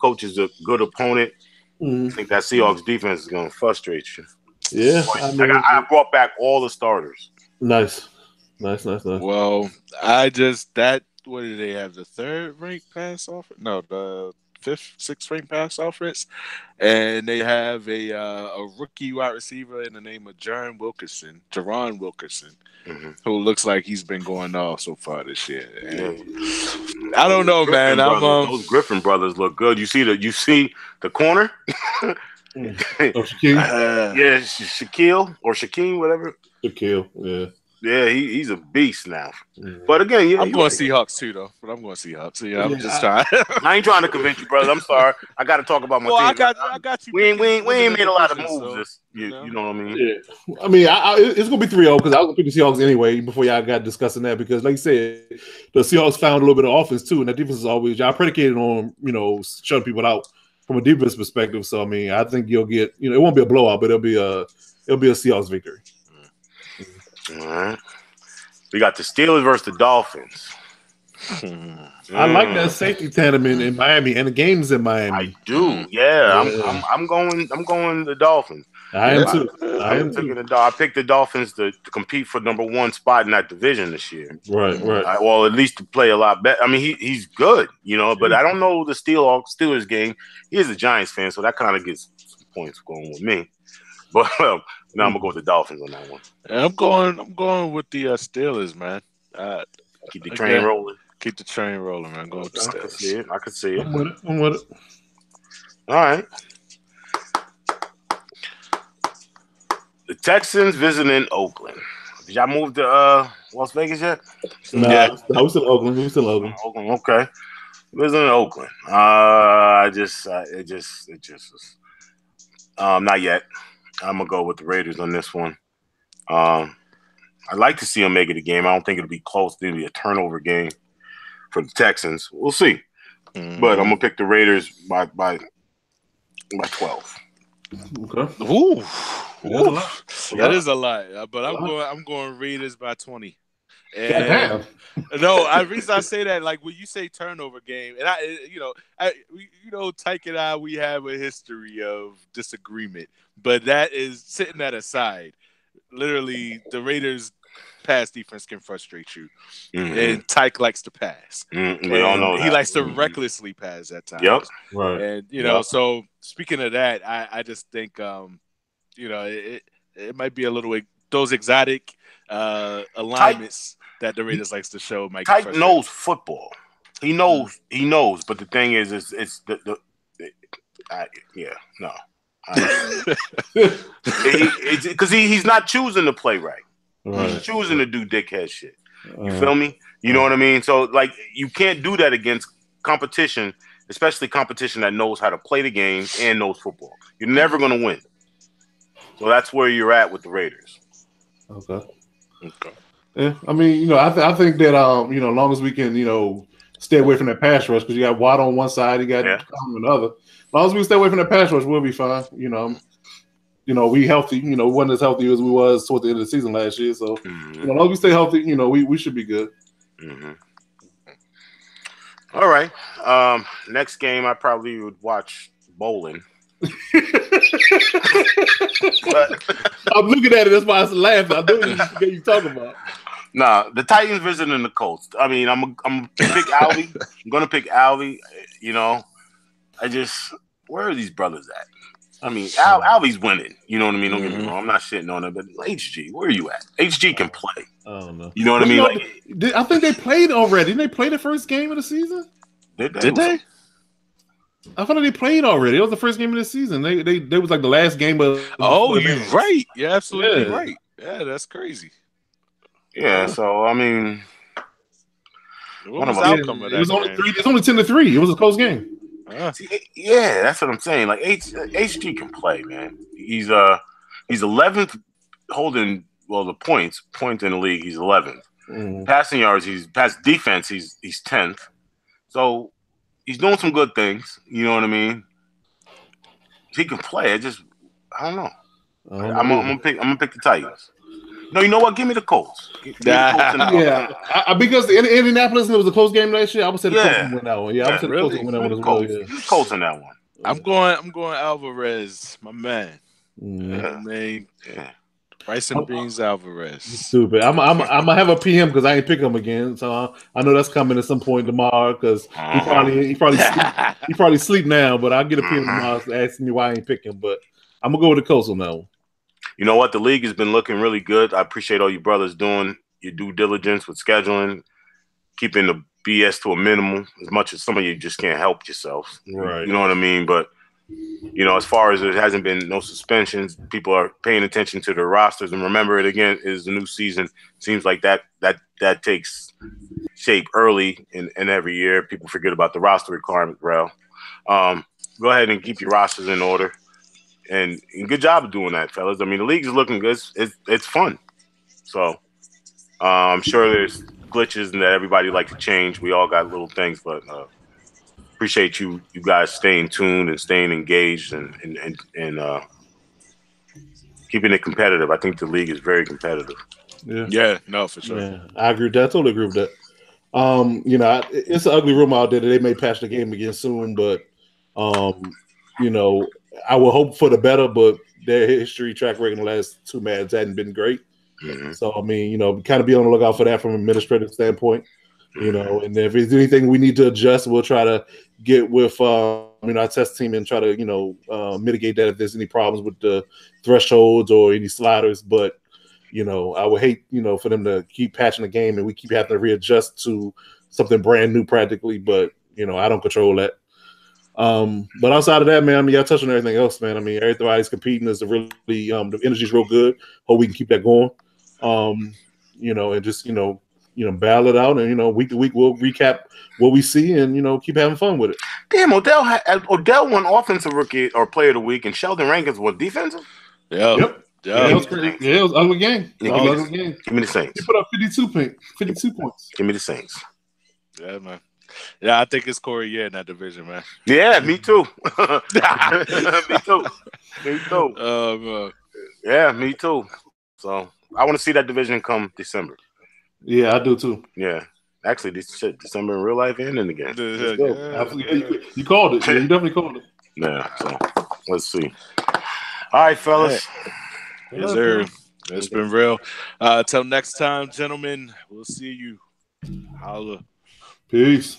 Coach is a good opponent. I think that Seahawks defense is gonna frustrate you. Yeah, I brought back all the starters. Nice. Well, what did they have? The third ranked pass offense? No, the fifth, sixth ranked pass offense, and they have a rookie wide receiver in the name of Jaron Wilkerson, who looks like he's been going off so far this year. I don't know, man. Those Griffin brothers look good. You see the corner? Shaquille? Shaquille or Shaquem, whatever. Shaquille, yeah. Yeah, he's a beast now. But again, I'm going Seahawks too, though. But I'm going Seahawks. Yeah, I'm just trying. I ain't trying to convince you, brother. I'm sorry. I got to talk about my team. I got you. We ain't made a lot of moves. You know what I mean? Yeah. I mean, it's gonna be 3-0 because I was gonna pick the Seahawks anyway before y'all got discussing that because, like you said, the Seahawks found a little bit of offense too, and that defense is always y'all predicated on shutting people out from a defense perspective. So I mean, I think you'll get it won't be a blowout, but it'll be a Seahawks victory. All right. We got the Steelers versus the Dolphins. I like that safety tandem in Miami and the games in Miami. I do. Yeah. I'm going the Dolphins. I am too. I picked the Dolphins to compete for number 1 spot in that division this year. Right. Well, at least to play a lot better. I mean, he's good, but I don't know the Steelers game. He is a Giants fan, so that kind of gets some points going with me. But now I'm gonna go with the Dolphins on that one. I'm going with the Steelers, man. Keep the train rolling. Keep the train rolling, man. Go with the Steelers. I can see it. I'm with it. All right. The Texans visiting Oakland. Did y'all move to Las Vegas yet? No, yeah. I was still Oakland. Oakland, okay. Visiting Oakland. It just was. Not yet. I'm gonna go with the Raiders on this one. I'd like to see them make it a game. I don't think it'll be close. It'll be a turnover game for the Texans. We'll see. But I'm gonna pick the Raiders by 12. Okay. Ooh. That is a lot. But I'm going Raiders by 20. And the reason I say that, like when you say turnover game, and Tyke and I, we have a history of disagreement, but that is setting that aside. Literally, the Raiders' pass defense can frustrate you, and Tyke likes to pass. We all know that. He likes to recklessly pass at times. Yep. Right. And so speaking of that, I just think it might be a little those exotic alignments that the Raiders likes to show. Tyke knows football. He knows. But the thing is, it's because he's not choosing to play right. He's choosing to do dickhead shit. You feel me? You know what I mean? So like, you can't do that against competition, especially competition that knows how to play the game and knows football. You're never gonna win. So that's where you're at with the Raiders. Okay. Yeah, I mean, I think that as long as we can, stay away from that pass rush because you got Watt on one side, you got Tom on the other. As long as we stay away from that pass rush, we'll be fine. We healthy. We wasn't as healthy as we was toward the end of the season last year. So, as long as we stay healthy, we should be good. All right. Next game, I probably would watch bowling. I'm looking at it. That's why I was laughing. I know what you talking about. Nah, the Titans visiting the Colts. I mean, I'm gonna pick Alvy. I'm gonna pick Alvy. Where are these brothers at? I mean, Alvy's winning. You know what I mean? Don't get me wrong. I'm not shitting on it, but HG, where are you at? HG can play. I don't know. You know what I mean? I think they played already. Didn't they play the first game of the season? Did they? I thought they played already. It was the first game of the season. They was like the last game of. Oh, you're right. You're absolutely right. Yeah, that's crazy. Yeah. So I mean, what was the outcome of that? It was only 3. It's only 10-3. It was a close game. Yeah, that's what I'm saying. Like HG can play, man. He's 11th holding the points in the league. He's 11th. Passing yards, pass defense. He's 10th. So he's doing some good things. You know what I mean? He can play. I don't know. I'm gonna pick the Titans. No, you know what? Give me the Colts. Give me the Colts because in Indianapolis it was a close game last year. I would say the Colts would win that one. Yeah, I would say the Colts would win that one as well. Yeah, the Colts in that one. I'm going Alvarez, my man. Rice and Beans Alvarez. Stupid. I'm gonna have a PM because I ain't pick him again. So I know that's coming at some point tomorrow because he probably sleep now. But I'll get a PM tomorrow asking me why I ain't picking. But I'm gonna go with the Colts on that one. You know what? The league has been looking really good. I appreciate all you brothers doing your due diligence with scheduling, keeping the BS to a minimum. As much as some of you just can't help yourselves, right? You know what I mean? But as far as there hasn't been no suspensions, people are paying attention to their rosters. And remember, it again is the new season. Seems like that takes shape early in every year. People forget about the roster requirement, bro. Go ahead and keep your rosters in order. And good job of doing that, fellas. I mean, the league is looking good. It's fun. So I'm sure there's glitches and that everybody like to change. We all got little things, but appreciate you guys staying tuned and staying engaged and keeping it competitive. I think the league is very competitive. Yeah, no, for sure. Yeah, I agree with that. I totally agree with that. It's an ugly rumor out there that they may patch the game again soon, but I will hope for the better, but their history track record in the last two matches hadn't been great. Mm-hmm. So, I mean, kind of be on the lookout for that from an administrative standpoint, and if there's anything we need to adjust, we'll try to get with, our test team and try to, mitigate that if there's any problems with the thresholds or any sliders. But, I would hate, for them to keep patching the game and we keep having to readjust to something brand new practically. But, I don't control that. But outside of that, man, y'all touching everything else, man. I mean, everybody's competing is really the energy's real good. Hope we can keep that going. And just battle it out, and week to week we'll recap what we see and keep having fun with it. Damn, Odell won offensive rookie or player of the week, and Sheldon Rankins was defensive. Yep. Yeah, it was crazy. Yeah, it was ugly game. Give me the Saints. He put up 52 points. Give me the Saints. Yeah, man. Yeah, I think it's Corey in that division, man. Yeah, me too. Me too. Yeah, me too. So I want to see that division come December. Yeah, I do too. Yeah. Actually, December in real life and in the game. Yeah. Absolutely. You called it. Yeah, you definitely called it. Yeah, so let's see. All right, fellas. Yes, sir. It's been real. Till next time, gentlemen. We'll see you. Holla. Peace.